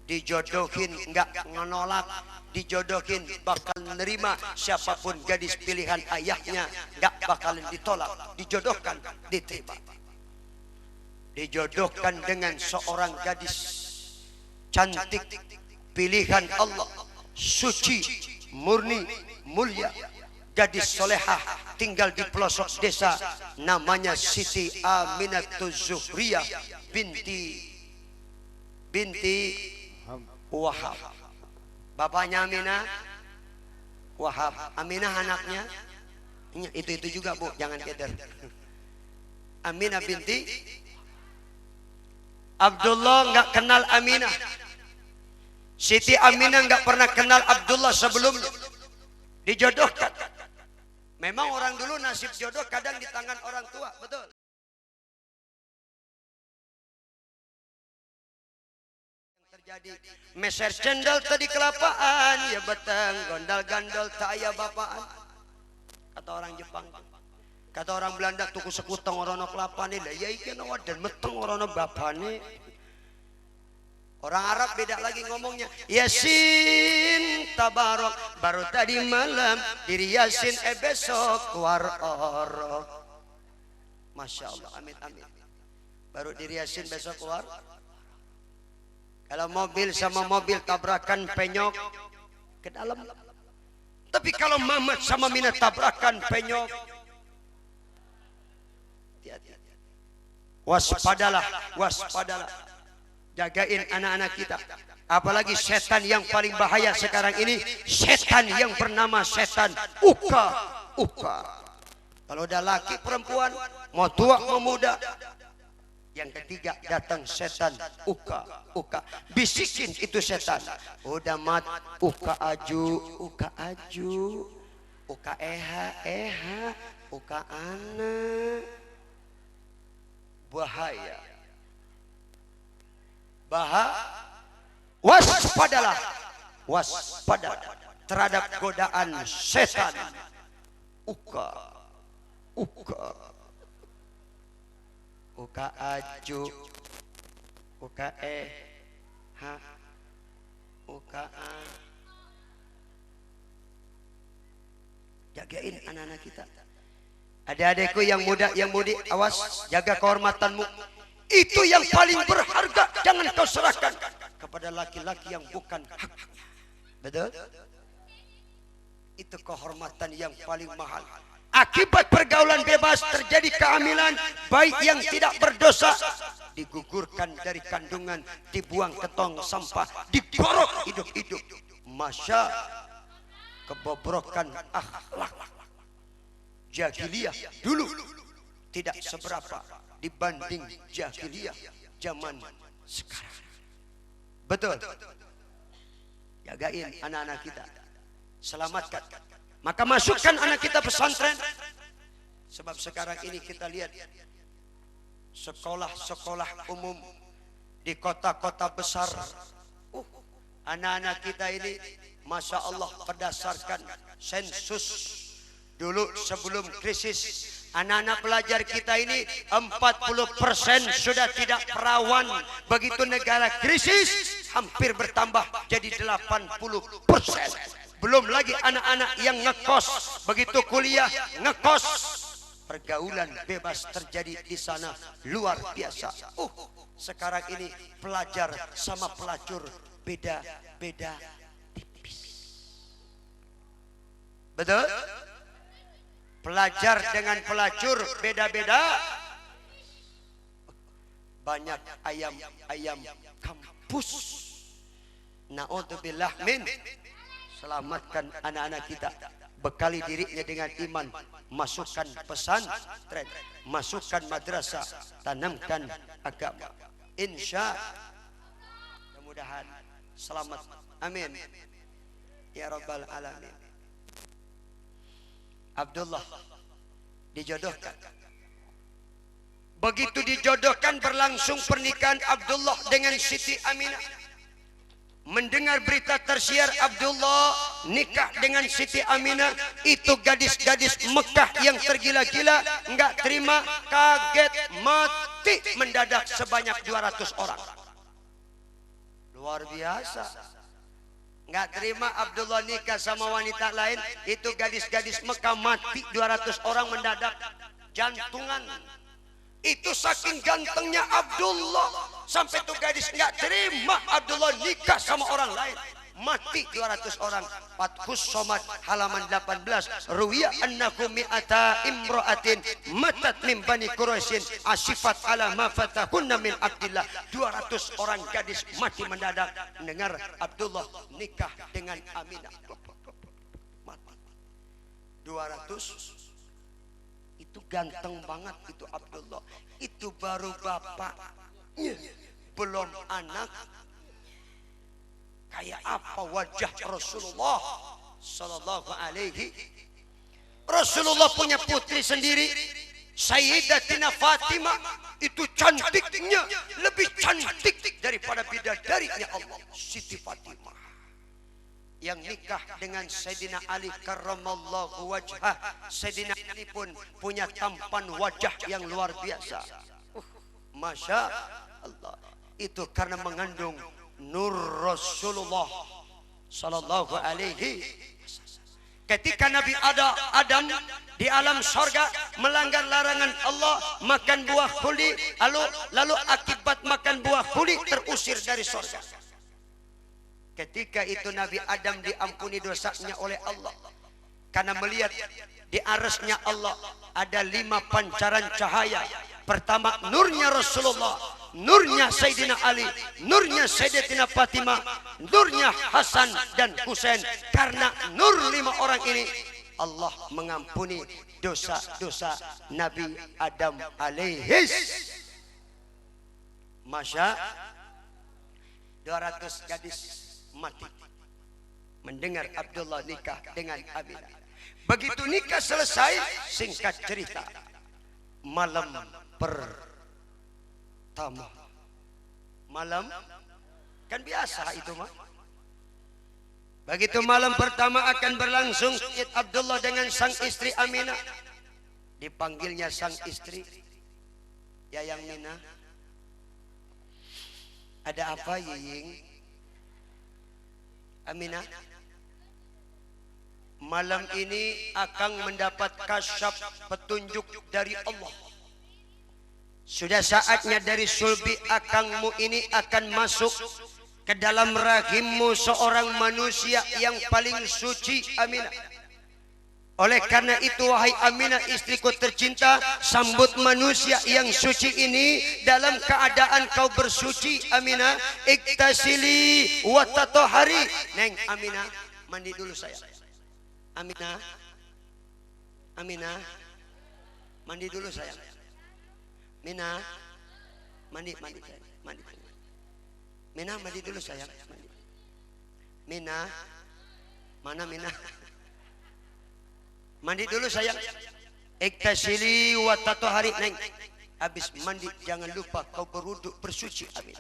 Dijodohin nggak ngenolak. Dijodohin bakal menerima. Siapapun gadis pilihan ayahnya nggak bakalan ditolak. Dijodohkan diterima. Dijodohkan dengan seorang gadis cantik pilihan Allah, suci, murni, mulia, gadis solehah, tinggal di pelosok desa, namanya Siti Aminatul Zuhriyah binti Wahab. Bapaknya Aminah Wahab, Aminah anaknya itu juga bu, jangan keder. Aminah binti Abdullah nggak kenal Aminah. Siti Aminah nggak pernah kenal Abdullah sebelumnya. Dijodohkan. Memang orang dulu nasib jodoh kadang di tangan orang tua, betul. Yang terjadi meser cendol tadi kelapaan, ya beteng gondal gandol tak aya bapaan. Kata orang Jepang. Kata orang Belanda tuku sekutang orono kelapane, lah ya iki ana wadan meteng orono bapane. Orang Arab beda lagi ngomongnya. Yasin tabarok, baru tadi malam diri Yasin besok war oro. Masya Allah, amin amin. Baru diri Yasin besok war. Kalau mobil sama mobil tabrakan penyok ke dalam. Tapi kalau Mamat sama Mina tabrakan penyok, waspadalah, waspadalah. Jagain anak-anak kita. Apalagi setan yang paling bahaya sekarang ini, setan yang bernama setan Uka. Kalau udah laki perempuan, mau tua mau muda, yang ketiga datang setan Uka. Bisikin itu setan. Udah mat Uka aju, Uka eha, Uka anak. Bahaya. Waspadalah terhadap godaan setan Uka aju, Uka eha, Uka an. Jagain anak-anak kita. Adik-adikku yang muda yang mudi, awas, jaga kehormatanmu. Itu yang paling berharga, jangan kau serahkan kepada laki-laki yang bukan hak. Betul? Itu kehormatan yang paling mahal. Akibat pergaulan bebas terjadi kehamilan bayi yang tidak berdosa, digugurkan dari kandungan, dibuang ke tong sampah, digorok hidup-hidup. Masya kebobrokan akhlak. Jahiliyah dulu tidak seberapa dibanding jahiliyah zaman sekarang. Betul. Jagain anak-anak kita, selamatkan. Maka masukkan anak kita pesantren. Sebab sekarang ini kita lihat sekolah-sekolah umum di kota-kota besar, anak-anak kita ini Masya Allah berdasarkan sensus dulu sebelum krisis, anak-anak pelajar kita ini 40% sudah tidak perawan. Begitu negara krisis hampir bertambah jadi 80%. Belum lagi anak-anak yang ngekos, begitu kuliah ngekos. Pergaulan bebas terjadi di sana luar biasa. Sekarang ini pelajar sama pelacur beda-beda tipis. Betul? Pelajar dengan pelacur beda-beda. banyak ayam kampus. Na'udzubillah min. Selamatkan anak-anak kita, bekali dirinya dengan iman, masukkan pesantren, masukkan madrasah, tanamkan agama. Insya mudah-mudahan selamat. Amin ya rabbal alamin. Abdullah dijodohkan. Begitu dijodohkan berlangsung pernikahan Abdullah dengan Siti Aminah. Mendengar berita tersiar Abdullah nikah dengan Siti Aminah, itu gadis-gadis Mekah yang tergila-gila enggak terima, kaget, mati mendadak sebanyak 200 orang. Luar biasa. Enggak terima Abdullah nikah sama wanita lain, itu gadis-gadis Mekah mati 200 orang mendadak jantungan. Itu saking gantengnya Abdullah, sampai tuh gadis nggak terima Abdullah nikah sama orang lain, mati 200 orang. Fathus Somad halaman 18. Ruwiya annahu mi'ata imra'atin matat min bani Quraisyin asifat ala ma fatahunna min Abdillah. 200 orang gadis mati mendadak mendengar Abdullah nikah dengan Aminah. Mati 200. Itu ganteng banget itu Abdullah. Itu baru bapaknya, belum anak. Kayak apa wajah Rasulullah sallallahu alaihi. Rasulullah punya putri sendiri, Sayyidatina Fatimah. Itu cantiknya lebih cantik daripada bidadarinya Allah, Siti Fatimah. Yang nikah dengan Sayyidina Ali karramallahu wajhah. Sayyidina Ali pun punya tampan wajah yang luar biasa. Masya Allah. Itu karena mengandung nur Rasulullah sallallahu alaihi. Ketika Nabi Adam di alam sorga melanggar larangan Allah, makan buah kuli, lalu akibat makan buah kuli terusir dari sorga. Ketika itu Nabi Adam diampuni dosanya oleh Allah, karena melihat di arasnya Allah ada 5 pancaran cahaya. Pertama nurnya Rasulullah, nurnya Sayyidina Ali, nurnya Sayyidatina Fatimah, nurnya Hasan dan Husain. Karena nur 5 orang ini, Allah mengampuni dosa-dosa Nabi Adam alaihis. Masya 200 gadis mati mendengar Abdullah nikah dengan Aminah. Begitu nikah selesai, singkat cerita, malam pertama, malam kan biasa itu mah. Begitu malam pertama akan berlangsung, Abdullah dengan sang istri Aminah, dipanggilnya sang istri, Yayang Minah, ada apa Yiying? Aminah, malam ini akan mendapat kasyaf petunjuk dari Allah. Sudah saatnya dari sulbi akangmu ini akan masuk ke dalam rahimmu seorang manusia yang paling suci, Aminah. Oleh karena itu wahai Aminah istriku tercinta, sambut manusia yang suci ini dalam keadaan kau bersuci, Aminah. Iktasili wa tatahari. Neng Aminah, mandi dulu saya. Aminah, Aminah, mandi dulu saya. Mina, mandi saya, mandi. Mina, mandi dulu sayang. Mandi. Mina, mana Mina? Mandi dulu sayang. Iktasili wa tatahari. Neng, habis mandi jangan lupa kau berwudu bersuci. Amin.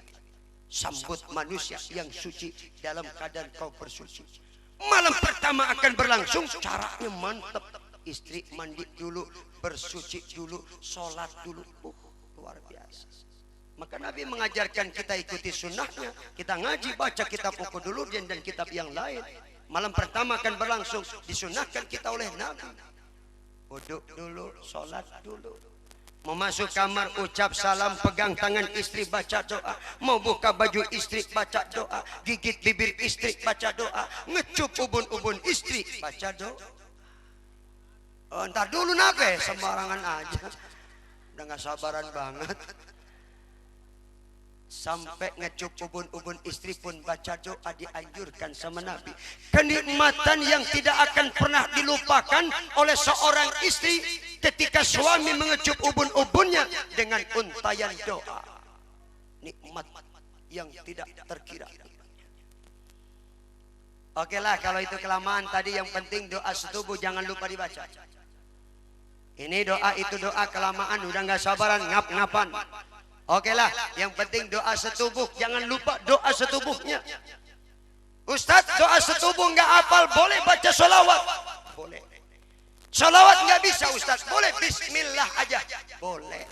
Sambut manusia yang suci dalam keadaan kau bersuci. Malam pertama akan berlangsung, caranya mantap. Istri mandi dulu, bersuci dulu, sholat dulu. Luar biasa. Maka Nabi mengajarkan kita ikuti sunnahnya. Kita ngaji, baca kitab Ukhduluddin dan kitab yang lain. Malam pertama akan berlangsung, disunahkan kita oleh Nabi. Wudhu dulu, sholat dulu. Mau masuk kamar, ucap salam, pegang tangan istri, baca doa. Mau buka baju istri, baca doa. Gigit bibir istri, baca doa. Ngecup ubun-ubun istri, baca doa. Oh, ntar dulu nabe, sembarangan aja. Udah gak sabaran banget. Sampai ngecup ubun-ubun istri pun baca doa dianjurkan sama Nabi. Kenikmatan yang tidak akan pernah dilupakan oleh seorang istri ketika suami mengecup ubun-ubunnya dengan untayan doa. Nikmat yang tidak terkira. Oke lah, kalau itu kelamaan tadi, yang penting doa setubuh jangan lupa dibaca. Ini doa itu doa kelamaan udah nggak sabaran ngap-ngapan. Oke lah, yang penting doa setubuh jangan lupa doa setubuhnya. Ustadz, doa setubuh nggak hafal, boleh baca sholawat? Boleh. Sholawat nggak bisa Ustadz, boleh Bismillah aja, boleh.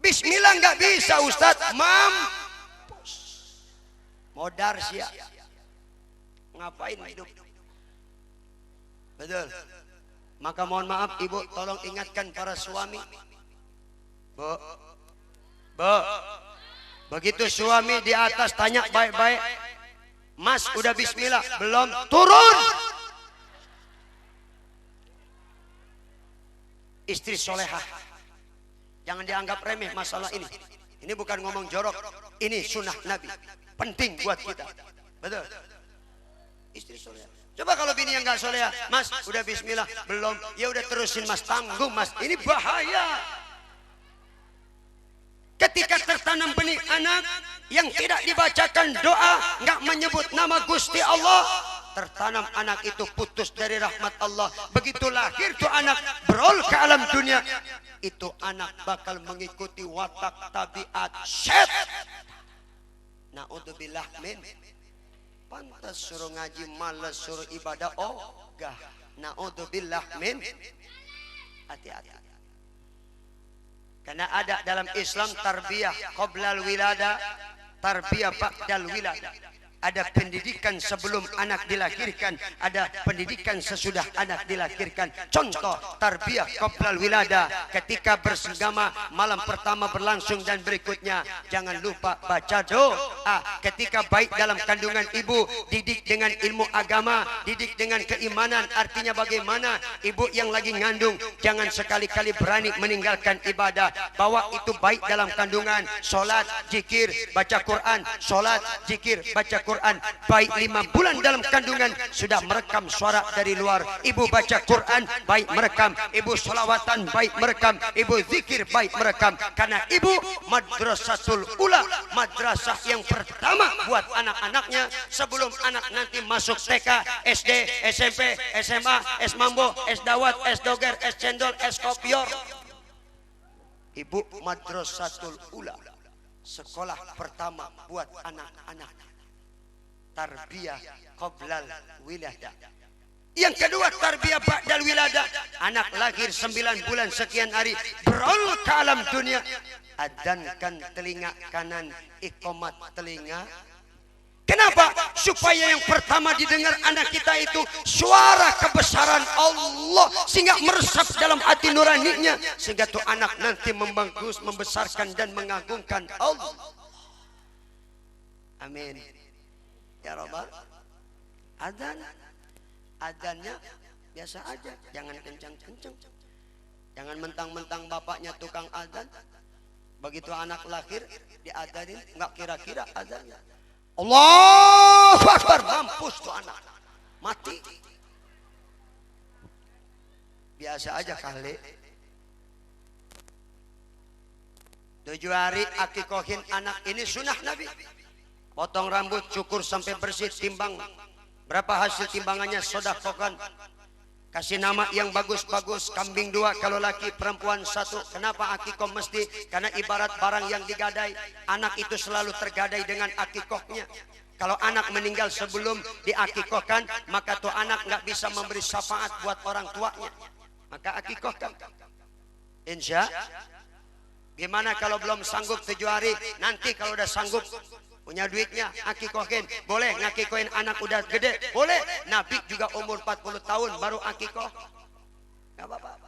Bismillah nggak bisa Ustadz, mampus. Modar sia. Ngapain hidup? Betul. Maka mohon maaf ibu, tolong ingatkan para suami. Bu, begitu suami di atas tanya baik-baik, Mas udah bismillah belum? Turun. Istri solehah, jangan dianggap remeh masalah ini. Ini bukan ngomong jorok, ini sunnah Nabi, penting buat kita. Betul. Istri solehah. Coba kalau bini yang nggak solehah, Mas udah bismillah belum? Ya udah terusin Mas, tanggung Mas, ini bahaya. Ketika tertanam benih anak yang tidak dibacakan doa, nggak menyebut nama Gusti Allah, tertanam anak itu putus dari rahmat Allah. Begitu lahir tuh anak berol ke alam dunia, itu anak bakal mengikuti watak tabiat syaitan. Naudzubillah min. Pantas suruh ngaji malas, suruh ibadah ogah. Naudzubillah min. Hati-hati. Karena ada dalam Islam tarbiyah qoblal wilada, tarbiyah ba'dal wilada. Ada pendidikan sebelum anak dilahirkan, ada pendidikan sesudah anak dilahirkan. Contoh tarbiyah qoblal wilada, ketika bersenggama malam pertama berlangsung dan berikutnya, jangan lupa baca doa. Ketika baik dalam kandungan ibu, didik dengan ilmu agama, didik dengan keimanan. Artinya bagaimana ibu yang lagi ngandung jangan sekali-kali berani meninggalkan ibadah. Bawa itu baik dalam kandungan, sholat, zikir, baca Quran, sholat, zikir, baca Quran. Baik 5 bulan dalam kandungan sudah merekam suara dari luar. Ibu baca Quran baik merekam, ibu sholawatan baik merekam, ibu zikir baik merekam. Karena ibu madrasatul ula, madrasah yang pertama buat anak-anaknya sebelum anak nanti masuk TK, SD, SMP, SMA, S Mambo, S Dawat, S Doger, S Cendol, S Kopior. Ibu madrasatul ula, sekolah pertama buat anak-anak. Tarbiyah qoblal wiladah. Yang kedua tarbiyah ba'dal wiladah. Anak lahir 9 bulan sekian hari berol ke alam dunia. Adhankan telinga kanan, iqamat telinga. Kenapa? Supaya yang pertama didengar anak kita itu suara kebesaran Allah, sehingga meresap dalam hati nuraninya, sehingga tuh anak nanti membagus, membesarkan dan mengagungkan Allah. Amin. Ya Rabbal. Adhannya biasa aja, jangan kencang-kencang. Jangan mentang-mentang bapaknya tukang adhan, begitu anak lahir diadhanin nggak kira-kira adhannya. Allahu Akbar, mampus tuh anak, mati. Biasa aja kali. 7 hari akikohin anak, ini sunnah Nabi. Potong rambut, cukur sampai bersih, timbang. Berapa hasil timbangannya, sodakokan. Kasih nama yang bagus-bagus, kambing 2 kalau laki, perempuan 1. Kenapa akikoh mesti? Karena ibarat barang yang digadai. Anak itu selalu tergadai dengan akikohnya. Kalau anak meninggal sebelum diakikohkan, maka tuh anak nggak bisa memberi syafaat buat orang tuanya. Maka akikohkan. Insya. Gimana kalau belum sanggup 7 hari? Nanti kalau udah sanggup, punya duitnya, akikohin. Boleh ngakikohin anak udah gede? Boleh. Nabi juga umur 40 tahun baru akikoh. Gak apa-apa.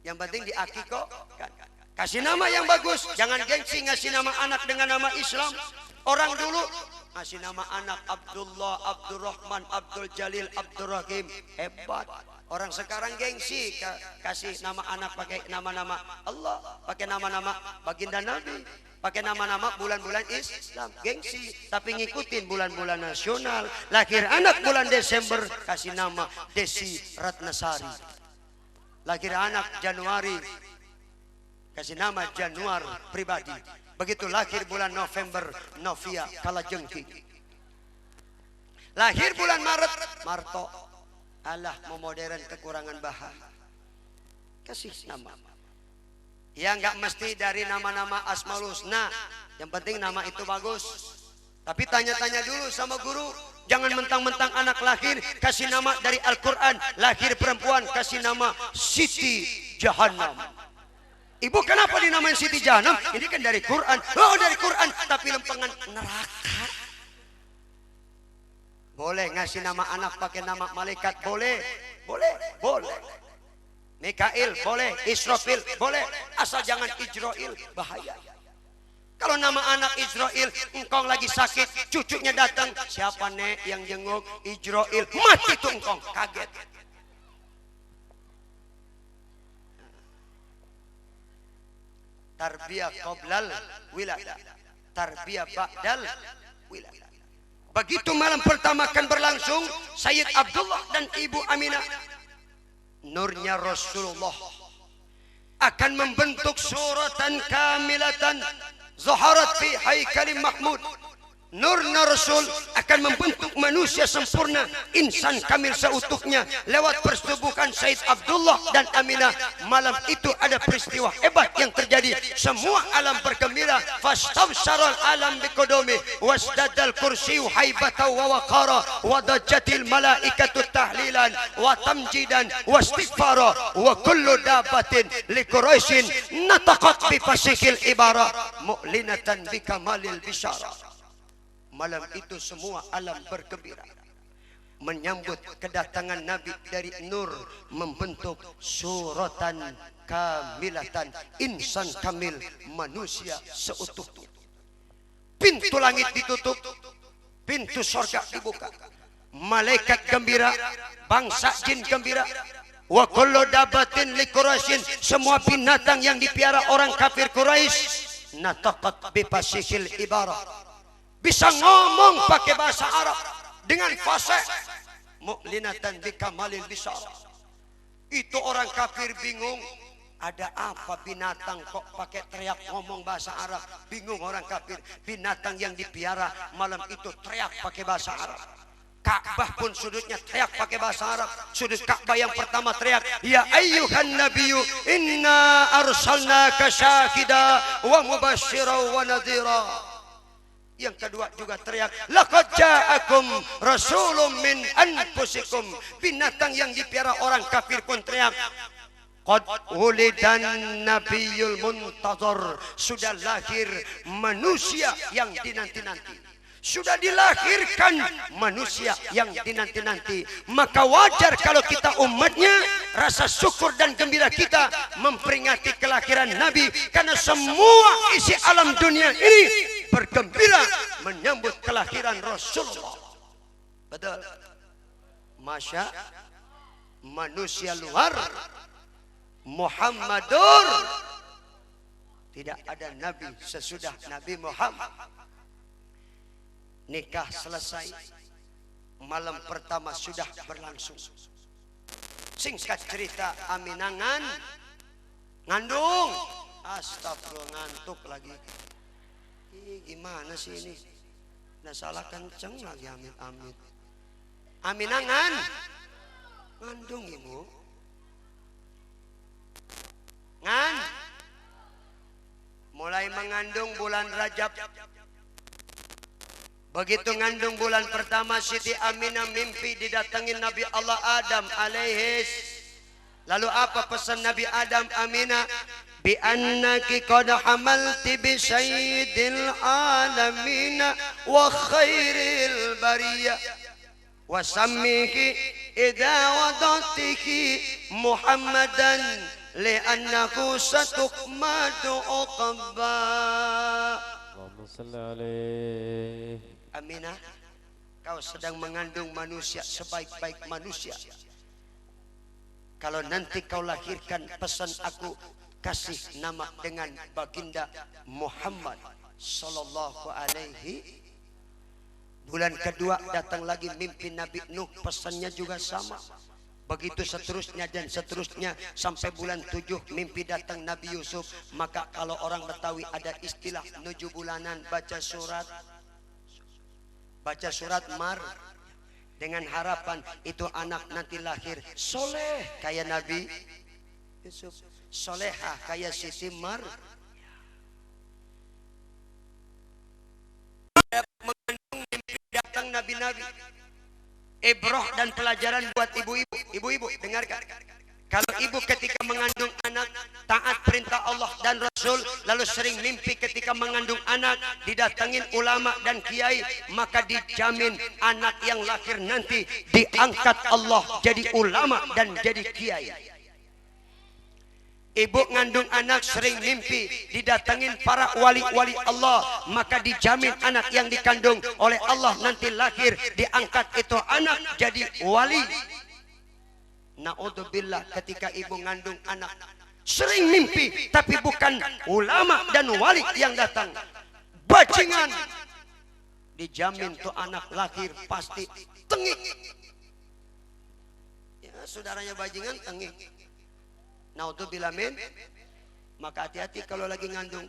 Yang penting diakikohkan. Kasih nama yang bagus. Jangan gengsi ngasih nama anak dengan nama Islam. Orang dulu ngasih nama anak Abdullah, Abdurrahman, Abdul Jalil, Abdurrahim. Hebat. Orang sekarang gengsi kasih nama anak pakai nama-nama Allah, pakai nama-nama baginda Nabi, pakai nama-nama bulan-bulan Islam, gengsi. Tapi ngikutin bulan-bulan nasional. Lahir anak bulan Desember kasih nama Desi Ratnasari. Lahir anak Januari kasih nama Januar pribadi. Begitu lahir bulan November Novia Kalajengking. Lahir bulan Maret Marto. Allah memodern kekurangan bahan. Kasih nama. Ya nggak mesti dari nama-nama Asmaul Husna. Yang penting nama itu bagus. Tapi tanya-tanya dulu sama guru. Jangan mentang-mentang anak lahir kasih nama dari Al-Quran. Lahir perempuan kasih nama Siti Jahannam. Ibu kenapa dinamain Siti Jahannam? Ini kan dari Quran. Oh dari Quran. Tapi lempengan neraka. Boleh ngasih nama anak pakai nama malaikat, boleh, boleh, boleh. Mikail boleh, Israfil boleh, asal jangan Ijrail, bahaya. Kalau nama anak Ijrail, engkong lagi sakit, cucunya datang, siapa nek yang jenguk? Ijrail, mati tuh engkong, kaget. Tarbiyah qoblal wiladah, tarbiyah ba'dal wiladah. Begitu malam pertama akan berlangsung, Sayyid Abdullah dan Ibu Aminah, nurnya Rasulullah akan membentuk suratan kamilatan zaharat fi haikalim mahmud. Nurnya Rasul akan membentuk manusia sempurna, insan kamil seutuhnya lewat persetubuhan Sayyid Abdullah dan Aminah. Malam itu ada peristiwa hebat yang terjadi. Semua alam bergembira. Fastabsharal alam biqudumi wasdadal kursiyu haibatan wa waqara wa dajjatil malaikatu tahlilan wa tamjidan wa istighfara wa kullu dabatin li Quraisyin nataqat bi fasikil ibara mu'linatan bi kamalil bisyara. Malam itu semua alam bergembira menyambut kedatangan Nabi dari Nur, membentuk suratan kamilatan, insan kamil, manusia seutuhnya. Pintu langit ditutup, pintu surga dibuka, malaikat gembira, bangsa jin gembira. Wa kullu dabatin li Quraisyin, semua binatang yang dipiara orang kafir Quraisy nataqat bi fasikil ibarah, bisa ngomong pakai bahasa Arab dengan fasih, mu'linatan bikamalil bisyara. Itu orang kafir bingung, ada apa binatang kok pakai teriak ngomong bahasa Arab? Bingung orang kafir, binatang yang dipiara malam itu teriak pakai bahasa Arab. Ka'bah pun sudutnya teriak pakai bahasa Arab. Sudut Ka'bah yang pertama teriak, ya ayyuhan nabiyyu inna arsalnaka syahida wa mubasysyiran wa nadhira. Yang kedua juga teriak, laqad ja'akum rasulun min anfusikum. Binatang yang dipiara orang kafir pun teriak, qad wulidan nabiyul muntazar. Sudah lahir manusia yang dinanti-nanti. Sudah dilahirkan manusia yang dinanti-nanti. Maka wajar kalau kita umatnya rasa syukur dan gembira kita memperingati kelahiran Nabi. Karena semua isi alam dunia ini bergembira menyambut kelahiran Rasulullah. Betul. Masya manusia luar Muhammadur. Tidak ada Nabi sesudah Nabi Muhammad. Nikah selesai, malam pertama sudah berlangsung. Singkat cerita, Aminah ngandung. Astagfirullah, ngantuk lagi. Ih, gimana sih ini? Nah salah kenceng lagi amit-amit. Aminah ngandung ibu. Mulai mengandung bulan Rajab. Begitu ngandung bulan pertama, Siti Aminah mimpi didatangin Nabi Allah Adam alaihis. Lalu apa pesan Nabi Adam Aminah? Bi annaki qad hamalti bi sayyidil alamin wa khairil bariyah wa sammihi idza wadatiki Muhammadan li'annahu satukmadu uqba. Allahumma salli alaihi. Aminah, kau sedang mengandung manusia sebaik-baik manusia. kalau nanti kau lahirkan, pesan aku, kasih nama dengan baginda Muhammad sallallahu alaihi. Bulan kedua datang lagi mimpi Nabi Nuh, pesannya juga sama. Begitu seterusnya dan seterusnya sampai bulan 7 mimpi datang Nabi Yusuf. Maka kalau orang Betawi ada istilah 7 bulanan baca surat mar, dengan harapan itu anak nanti lahir soleh kayak Nabi Yusuf, solehah kayak Siti Mar. Mengandung mimpi datang nabi-nabi. Ibroh dan pelajaran buat ibu-ibu. Ibu-ibu dengarkan. Kalau ibu ketika mengandung anak taat perintah Allah dan Rasul, lalu sering mimpi ketika mengandung anak didatengin ulama dan kiai, maka dijamin anak yang lahir nanti diangkat Allah jadi ulama dan jadi kiai. Ibu ngandung anak sering mimpi didatengin para wali-wali Allah, maka dijamin anak yang dikandung oleh Allah nanti lahir diangkat itu anak jadi wali. Naudzubillah, ketika ibu ngandung anak sering mimpi tapi bukan ulama dan wali yang datang, bajingan, dijamin tuh anak lahir pasti tengik. Ya, saudaranya bajingan tengik. Naudzubillah min. Maka hati-hati kalau lagi ngandung.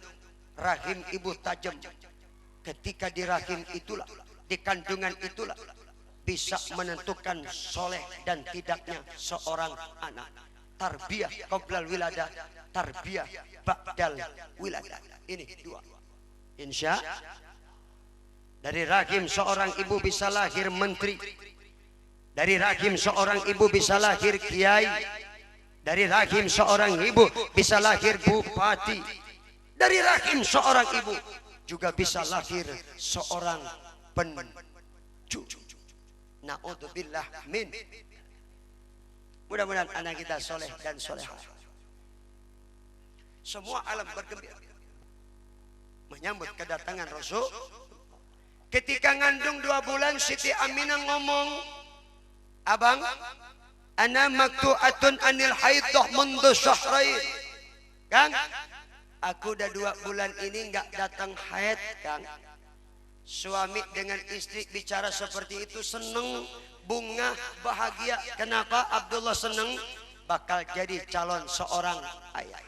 Rahim ibu tajam. Ketika di rahim itulah, di kandungan itulah bisa menentukan soleh dan tidaknya seorang anak. Tarbiyah qoblal wiladah, tarbiyah ba'dal wiladah. Ini dua. Insya dari rahim seorang ibu bisa lahir menteri. Dari rahim seorang ibu bisa lahir kiai. Dari rahim seorang ibu bisa lahir bupati. Dari rahim seorang ibu juga bisa lahir seorang penju. Naudzubillah min. Mudah-mudahan anak kita soleh dan solehah. Semua alam bergembira menyambut kedatangan Rasul. Ketika ngandung 2 bulan, Siti Aminah ngomong, abang, ana maktu'atun anil haidah mundu syahrain. Kang, aku udah 2 bulan ini nggak datang haid, Kang. Suami dengan istri bicara seperti itu seneng, bunga, bahagia. Kenapa Abdullah seneng? Bakal jadi calon seorang ayah.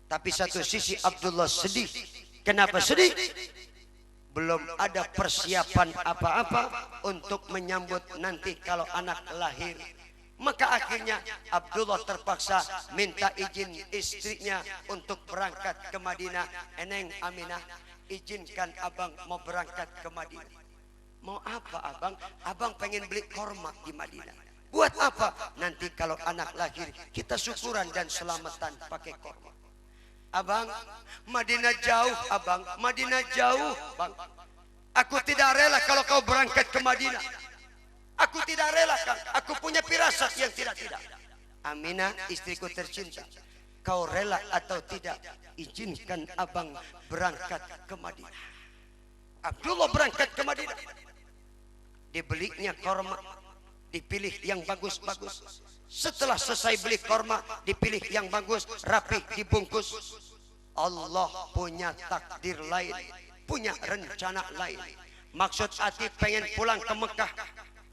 Tapi satu sisi Abdullah sedih. Kenapa sedih? Belum ada persiapan apa-apa untuk menyambut nanti kalau anak lahir. Maka akhirnya Abdullah terpaksa minta izin istrinya untuk berangkat ke Madinah. Eneng Aminah, izinkan abang mau berangkat ke Madinah. Mau apa abang? Abang pengen beli korma di Madinah. Buat apa? Nanti kalau anak lahir kita syukuran dan selamatan pakai korma. Abang, Madinah jauh abang, Madinah jauh bang. Aku tidak rela kalau kau berangkat ke Madinah. Aku tidak rela, Kang. Aku punya firasat yang tidak-tidak. Aminah, istriku tercinta, kau rela atau tidak? Izinkan abang berangkat ke Madinah. Abdullah berangkat ke Madinah. Dibelinya korma, dipilih yang bagus-bagus. Setelah selesai beli korma, dipilih yang bagus, rapih, dibungkus. Allah punya takdir lain, punya rencana lain. Maksud hati pengen pulang ke Mekah,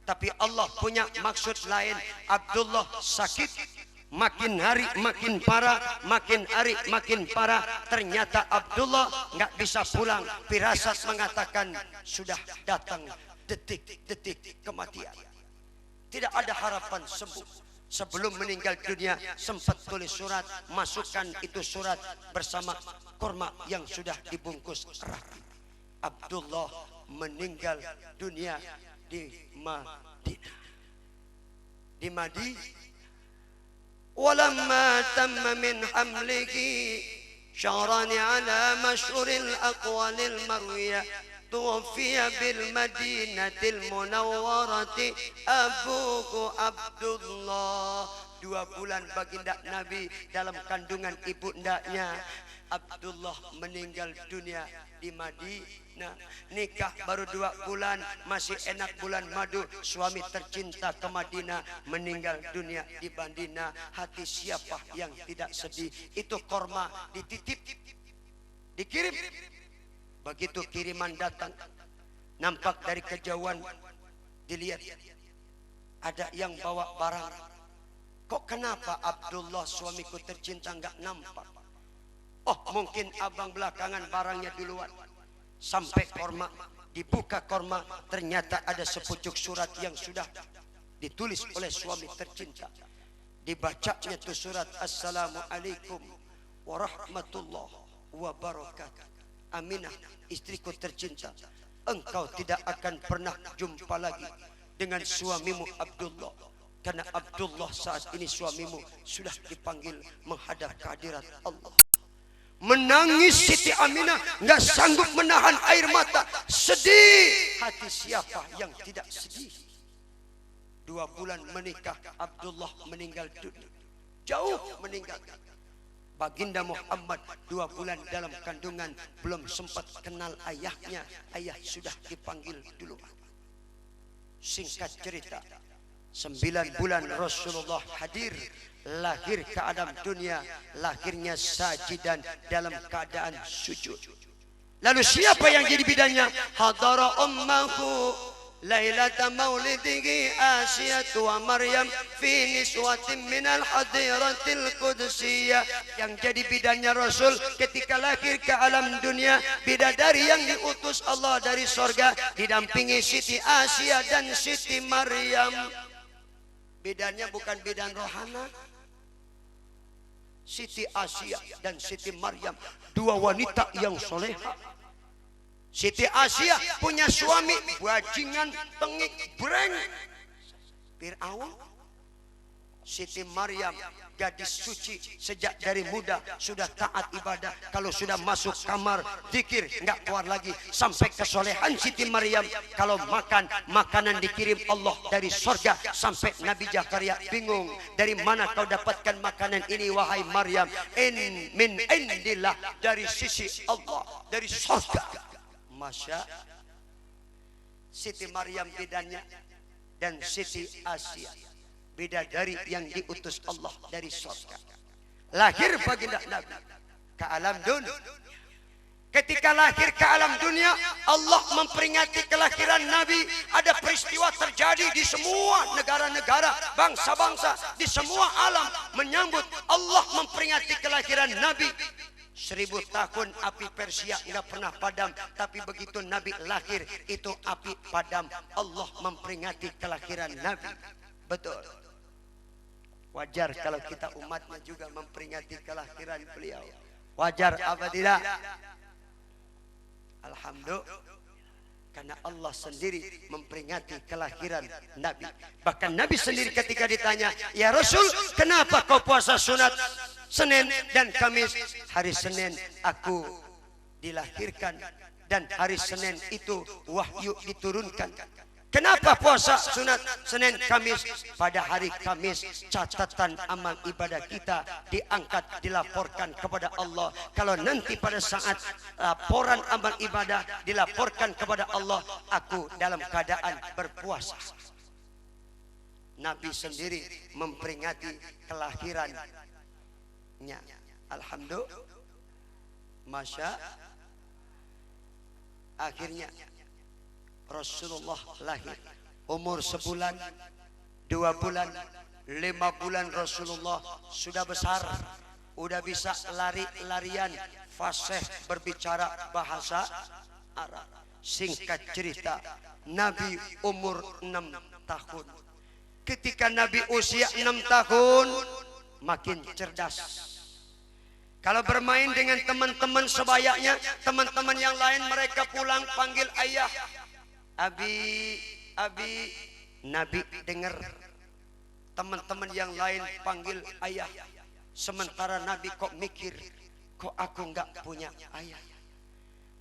tapi Allah punya maksud lain. Abdullah sakit, makin hari makin parah, makin hari makin parah. Ternyata Abdullah nggak bisa pulang. Firasat mengatakan sudah datang detik-detik kematian. Tidak ada harapan sembuh. Sebelum meninggal dunia sempat tulis surat, masukkan itu surat bersama korma yang sudah dibungkus rapi. Abdullah meninggal dunia di Madinah. Di Madinah. Walamma tamma min hamlihi syarani ala masyhuril aqwalil marwiyah tuwfiya bil madinatil munawwarati abuku Abdullah. 2 bulan baginda Nabi dalam kandungan ibundanya. Abdullah meninggal dunia di Madinah. Nikah baru 2 bulan, masih enak bulan madu. Suami tercinta ke Madinah, meninggal dunia di Madinah. Hati siapa yang tidak sedih? Itu korma dititip, dikirim. Begitu kiriman datang, nampak dari kejauhan, dilihat ada yang bawa barang. Kok kenapa Abdullah suamiku tercinta nggak nampak? Oh, mungkin abang belakangan barangnya duluan. Sampai korma, dibuka korma, ternyata ada sepucuk surat yang sudah ditulis oleh suami tercinta. Dibacanya tuh surat, Assalamualaikum warahmatullahi wabarakatuh. Aminah, istriku tercinta, engkau tidak akan pernah jumpa lagi dengan suamimu Abdullah, karena Abdullah saat ini suamimu sudah dipanggil menghadap kehadirat Allah. Menangis Siti Aminah, nggak sanggup menahan air mata, sedih. Hati siapa yang tidak sedih? 2 bulan menikah, Abdullah meninggal dunia, jauh meninggal. Baginda Muhammad 2 bulan dalam kandungan, belum sempat kenal ayahnya, ayah sudah dipanggil dulu. Singkat cerita, 9 bulan Rasulullah hadir, lahir ke alam dunia, lahirnya sajidan dalam keadaan sujud. Lalu siapa yang jadi bidannya? Hadara ummahu lailata maulidihi Asiyah wa Maryam fi niswatin minal hadiratil qudsiyah. Yang jadi bidannya Rasul ketika lahir ke alam dunia, bidadari yang diutus Allah dari sorga, didampingi Siti Asiyah dan Siti Maryam. Bidannya bukan bidan rohana. Siti Asiyah dan Siti Maryam, 2 wanita yang soleha. Siti Asiyah punya suami bajingan, tengik, breng, Fir'aun. Siti Maryam gadis suci, sejak dari muda sudah taat ibadah. Kalau sudah masuk kamar zikir nggak keluar lagi. Sampai kesolehan Siti Maryam, kalau makan makanan dikirim Allah dari sorga. Sampai Nabi Zakaria bingung, dari mana kau dapatkan makanan ini wahai Maryam? Min indillah, dari sisi Allah, dari sorga. Masya Siti Maryam bidannya, dan Siti Asiyah bidadari yang diutus Allah dari surga. Lahir baginda Nabi ke alam dunia. Ketika lahir ke alam dunia, Allah memperingati kelahiran Nabi. Ada peristiwa terjadi di semua negara-negara, bangsa-bangsa, di semua alam menyambut Allah memperingati kelahiran Nabi. 1000 tahun api Persia nggak pernah padam, tapi begitu Nabi lahir itu api padam. Allah memperingati kelahiran Nabi. Betul. Wajar kalau kita umatnya juga memperingati kelahiran beliau. Wajar apa tidak? Alhamdulillah, karena Allah sendiri memperingati kelahiran Nabi. Bahkan Nabi sendiri ketika ditanya, ya Rasul, kenapa kau puasa sunat Senin dan Kamis? Hari Senin aku dilahirkan dan hari Senin itu wahyu diturunkan. Kenapa puasa sunat Senin Kamis? Pada hari Kamis catatan amal ibadah kita diangkat, dilaporkan kepada Allah. Kalau nanti pada saat laporan amal ibadah dilaporkan kepada Allah, aku dalam keadaan berpuasa. Nabi sendiri memperingati kelahirannya. Alhamdulillah. Masya. Akhirnya Rasulullah lahir. Umur sebulan, 2 bulan, 5 bulan Rasulullah sudah besar. Udah bisa lari-larian, fasih berbicara bahasa Arab. Singkat cerita, Nabi umur 6 tahun. Ketika Nabi usia 6 tahun, makin cerdas. Kalau bermain dengan teman-teman sebayanya, teman-teman yang lain mereka pulang panggil ayah. Abi, Abi. Nabi dengar teman-teman yang lain panggil ayah. Sementara Nabi kok mikir, kok aku nggak punya ayah.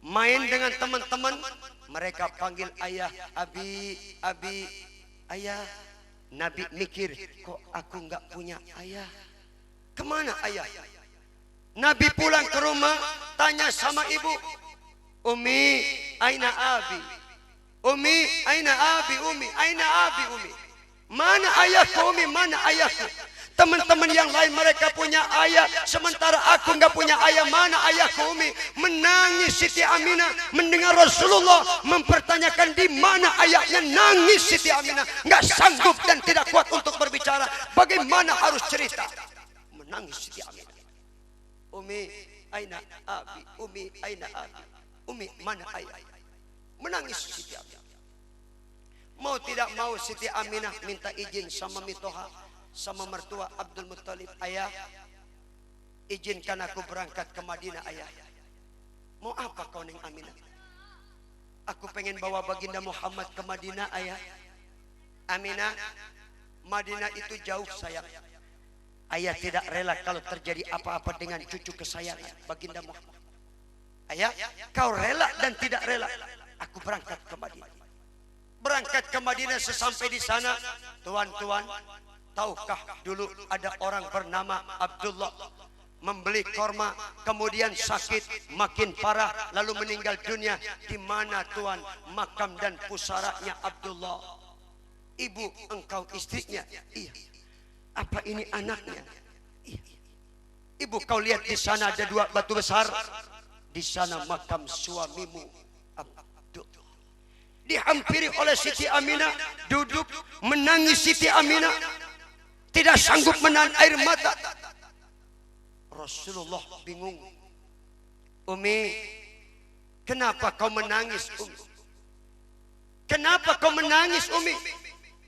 Main dengan teman-teman, mereka panggil ayah, Abi, Abi, ayah. Nabi mikir, kok aku nggak punya ayah. Kemana ayah? Nabi pulang ke rumah, tanya sama ibu, Umi, aina abi? Umi, aina abi? Umi, aina abi? Umi, mana ayahku? Umi, mana ayahku? Teman-teman yang lain mereka punya ayah, sementara aku nggak punya ayah. Mana ayahku? Umi menangis. Siti Aminah mendengar Rasulullah mempertanyakan di mana ayahnya, nangis Siti Aminah, nggak sanggup dan tidak kuat untuk berbicara. Bagaimana harus cerita? Menangis Siti Aminah. Umi, aina abi? Umi, aina abi? Umi, mana ayah? Menangis Siti Aminah. Mau tidak mau Siti Aminah minta izin sama Mitoha, sama mertua Abdul Muttalib. Ayah, izinkan aku berangkat ke Madinah ayah. Mau apa kau Neng Aminah? Aku pengen bawa baginda Muhammad ke Madinah ayah. Aminah, Madinah itu jauh sayang. Ayah tidak rela kalau terjadi apa-apa dengan cucu kesayangan baginda Muhammad. Ayah, kau rela dan tidak rela. Aku berangkat ke Madinah. Berangkat ke Madinah, sesampai di sana, tuan-tuan, tahukah dulu ada orang bernama Abdullah membeli korma, kemudian sakit makin parah lalu meninggal dunia. Di mana tuan makam dan pusaranya Abdullah? Ibu, engkau istrinya? Iya. Apa ini anaknya? Iya. Ibu, kau lihat di sana ada dua batu besar. Di sana makam suamimu Abdullah. Dihampiri oleh Siti Aminah, duduk menangis Siti Aminah, tidak sanggup menahan air mata. Rasulullah bingung. Umi, kenapa kau menangis Umi? Kenapa kau menangis Umi?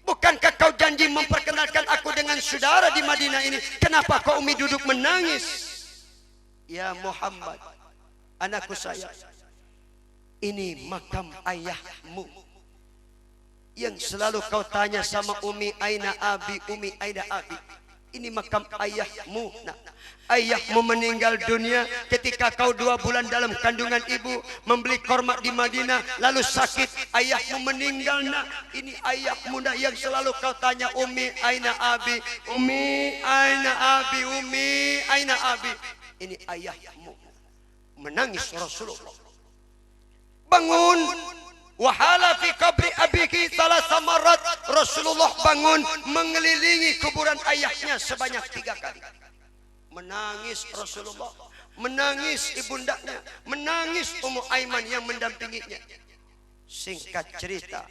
Bukankah kau janji memperkenalkan aku dengan saudara di Madinah ini? Kenapa kau Umi duduk menangis? Ya Muhammad, anakku sayang, ini makam ayahmu yang selalu kau tanya sama Umi, aina abi? Umi, aina abi? Ini makam ayahmu. Nah, ayahmu meninggal dunia ketika kau 2 bulan dalam kandungan ibu, membeli korma di Madinah, lalu sakit, ayahmu meninggal. Nah, ini ayahmu nah yang selalu kau tanya, Umi, aina abi? Umi, aina abi? Umi, aina abi? Ini ayahmu. Menangis Rasulullah. Bangun. Wahala fi qabri abiki salasa marat. Rasulullah bangun mengelilingi kuburan ayahnya sebanyak 3 kali. Menangis Rasulullah, menangis ibundanya, menangis Ummu Aiman yang mendampinginya. Singkat cerita,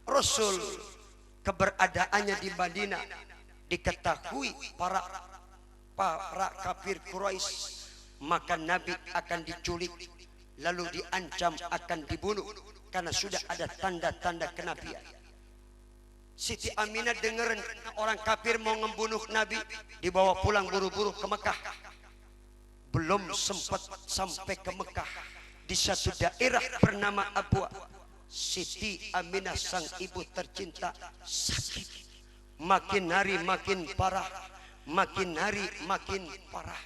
Rasul keberadaannya di Madinah diketahui para kafir Quraisy, maka Nabi akan diculik lalu diancam akan dibunuh karena sudah ada tanda-tanda kenabian. Siti Aminah dengar orang kafir mau membunuh Nabi, dibawa pulang buru-buru ke Mekah. Belum sempat sampai ke Mekah, di satu daerah bernama Abwa, Siti Aminah sang ibu tercinta sakit. Makin hari makin parah, makin hari makin parah,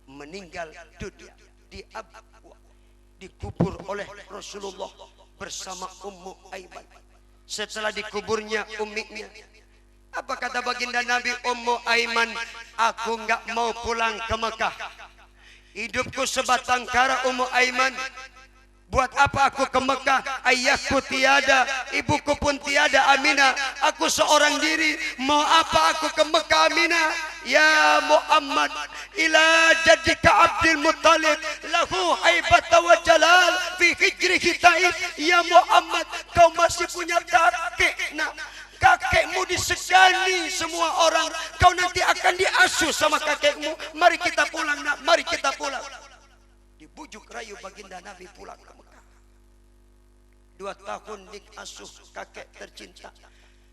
meninggal dunia di Abwa. Dikubur oleh Rasulullah bersama Ummu Aiman. Setelah dikuburnya umminya, apa kata baginda Nabi? Ummu Aiman, aku enggak mau pulang ke Mekah. Hidupku sebatang kara Ummu Aiman. Buat apa aku ke Mekah? Ayahku tiada, ibuku pun tiada Aminah. Aku seorang diri. Mau apa aku ke Mekah Aminah? Ya Muhammad, ila jaddika Abdul Muttalib lahu haibata wa jalal fi hijrihi ta'id. Ya Muhammad, kau masih punya kakek. Nah, kakekmu disegani semua orang. Kau nanti akan diasuh sama kakekmu. Mari kita pulang nak, mari kita pulang. Dibujuk rayu baginda Nabi pulang ke Mekah. 2 tahun diasuh kakek tercinta.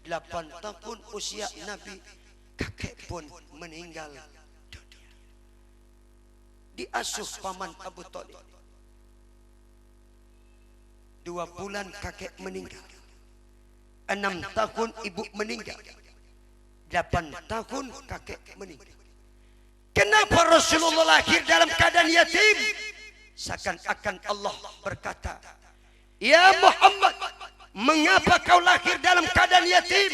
8 tahun usia Nabi, kakek pun meninggal dunia. Diasuh paman Abu Thalib. 2 bulan kakek meninggal. 6 tahun ibu meninggal. 8 tahun kakek meninggal. Kenapa Rasulullah lahir dalam keadaan yatim? Seakan-akan Allah berkata, ya Muhammad, mengapa kau lahir dalam keadaan yatim?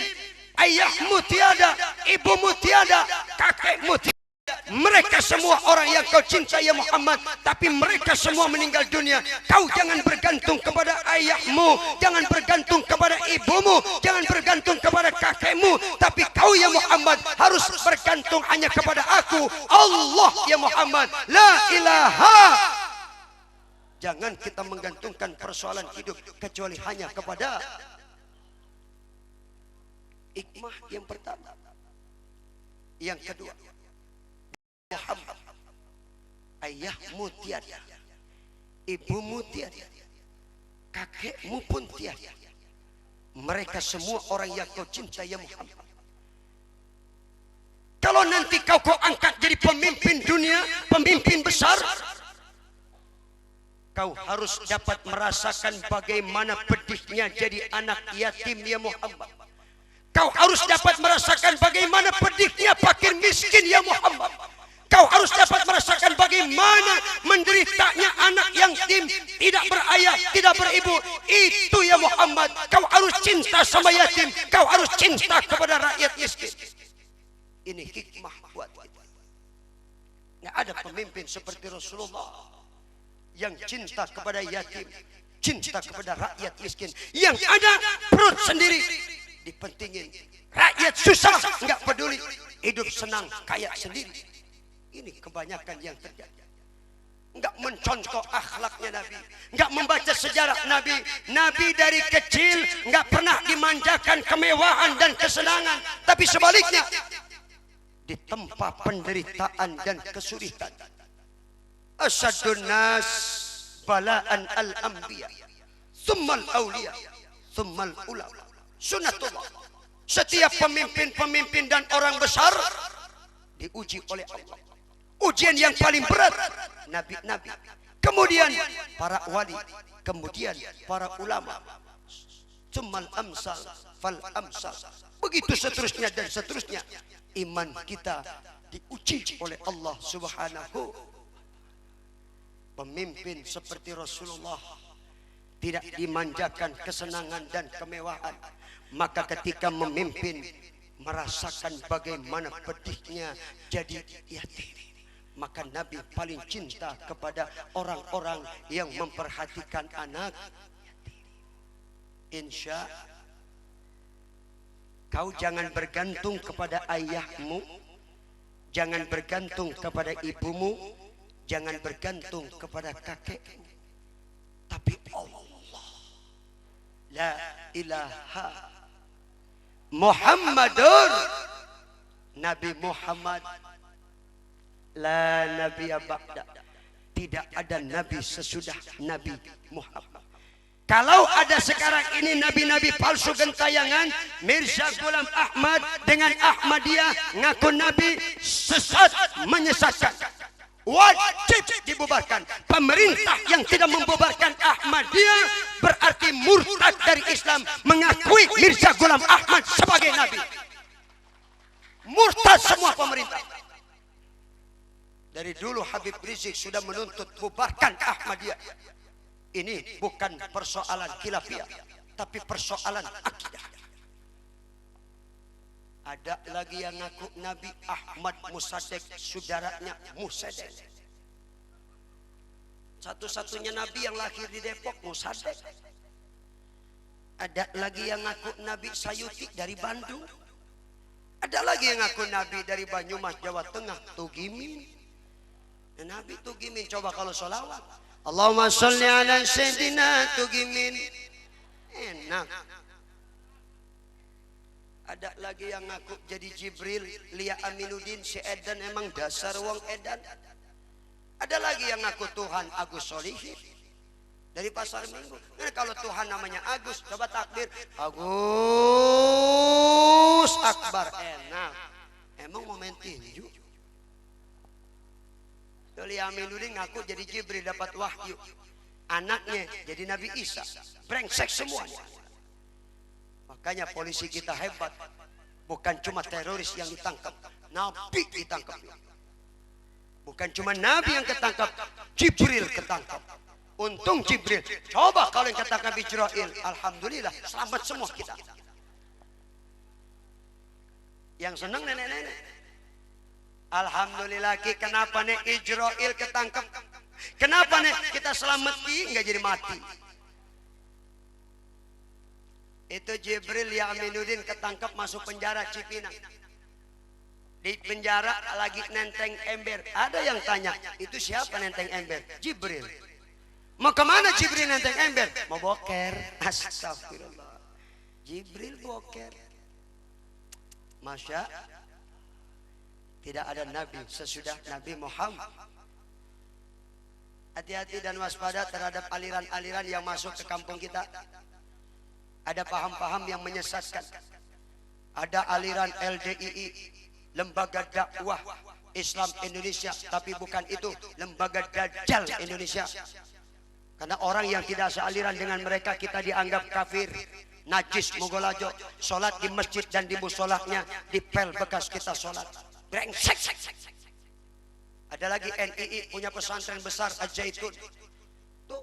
Ayahmu tiada, ibumu tiada, kakekmu tiada. Mereka semua orang yang kau cinta ya Muhammad, tapi mereka semua meninggal dunia. Kau jangan bergantung kepada ayahmu, jangan bergantung kepada ibumu, jangan bergantung kepada kakekmu, tapi kau ya Muhammad harus bergantung hanya kepada aku, Allah ya Muhammad, la ilaha. Jangan kita menggantungkan persoalan hidup kecuali hanya kepada hikmah yang pertama. Yang kedua, Muhammad, ayahmu tiada, ibumu tiada, kakekmu pun tiada. Mereka semua orang yang kau cinta ya Muhammad. Kalau nanti kau angkat jadi pemimpin dunia, pemimpin besar, kau harus dapat merasakan bagaimana pedihnya jadi anak yatim ya Muhammad. Kau harus dapat merasakan bagaimana pedihnya fakir miskin ya Muhammad. Kau harus dapat merasakan bagaimana menderitanya anak yang yatim, tidak berayah, tidak beribu. Itu ya Muhammad. Kau harus cinta sama yatim, kau harus cinta kepada rakyat miskin. Ini hikmah buat kita. Nggak ada pemimpin seperti Rasulullah yang cinta kepada yatim, cinta kepada rakyat miskin. Yang ada perut sendiri dipentingin, rakyat susah nggak peduli, hidup senang kaya sendiri. Ini kebanyakan yang terjadi. Nggak mencontoh akhlaknya Nabi, nggak membaca sejarah Nabi. Nabi dari kecil nggak pernah dimanjakan kemewahan dan kesenangan, tapi sebaliknya ditempa penderitaan dan kesulitan. Asadun nas balaan al-anbiya, summal awliya, summal ulama. Sunnatullah. Setiap pemimpin-pemimpin dan orang besar diuji oleh Allah. Ujian yang paling berat nabi-nabi, kemudian para wali, kemudian para ulama, summal amsal fal amsal, begitu seterusnya dan seterusnya. Iman kita diuji oleh Allah Subhanahu. Pemimpin seperti Rasulullah tidak dimanjakan kesenangan dan kemewahan, maka ketika memimpin merasakan bagaimana pedihnya jadi yatim. Maka Nabi paling cinta kepada orang-orang yang memperhatikan anak yatim. Insya kau jangan bergantung kepada ayahmu, jangan bergantung kepada ibumu, jangan bergantung kepada kakekmu, tapi Allah. La ilaha Muhammadur Nabi Muhammad, la nabiya ba'da. Tidak ada nabi sesudah Nabi Muhammad. Kalau ada sekarang ini nabi-nabi palsu gentayangan, Mirza Ghulam Ahmad dengan Ahmadiyah ngaku nabi, sesat, menyesatkan, wajib dibubarkan. Pemerintah yang tidak membubarkan Ahmadiyah berarti murtad dari Islam, mengakui Mirza Ghulam Ahmad sebagai nabi. Murtad semua pemerintah. Dari dulu Habib Rizik sudah menuntut bubarkan Ahmadiyah. Ini bukan persoalan khilafiyah, tapi persoalan akidah. Ada lagi yang ngaku Nabi, Ahmad Musaddiq, saudaranya Musaddiq. Satu-satunya Nabi yang lahir di Depok, Musaddiq. Ada lagi yang ngaku Nabi Sayuti dari Bandung. Ada lagi yang ngaku Nabi dari Banyumas, Jawa Tengah, Tugimin. Nabi Tugimin, coba kalau sholawat, Allahumma sholli ala Sayyidina Tugimin, enak. Ada lagi yang ngaku jadi Jibril, Lia Aminuddin, si Edan, emang dasar wong Edan. Ada lagi yang ngaku Tuhan Agus Solihin dari Pasar Minggu. Nah, kalau Tuhan namanya Agus, coba takbir, Agus Akbar, enak. Emang mau main tinju? Lia Aminuddin ngaku jadi Jibril, dapat wahyu. Anaknya jadi Nabi Isa. Brengsek semuanya. Makanya polisi kita hebat. Bukan cuma teroris yang ditangkap, Nabi ditangkap. Bukan cuma Nabi yang ketangkap, Jibril ketangkap. Untung Jibril. Coba kalau yang ketangkap Israel, alhamdulillah selamat semua kita. Yang senang nenek-nenek. Alhamdulillah ki, kenapa nih Ijrail ketangkep? Kenapa nih kita selamat ki nggak jadi mati? Itu Jibril Yaminuddin ketangkep masuk penjara Cipinang. Di penjara lagi nenteng ember. Ada yang tanya, itu siapa nenteng ember? Jibril. Mau kemana Jibril nenteng ember? Mau boker. Astagfirullah. Jibril boker. Masya, tidak ada nabi sesudah Nabi Muhammad. Hati-hati dan waspada terhadap aliran-aliran yang masuk ke kampung kita. Ada paham-paham yang menyesatkan. Ada aliran LDII, Lembaga Dakwah Islam Indonesia, tapi bukan itu, Lembaga Dajjal Indonesia. Karena orang yang tidak sealiran dengan mereka kita dianggap kafir, najis, mugolajo. Sholat di masjid dan di musolahnya dipel bekas kita sholat. Brengsek. Ada lagi NII punya pesantren besar Al-Zaitun. Tuh,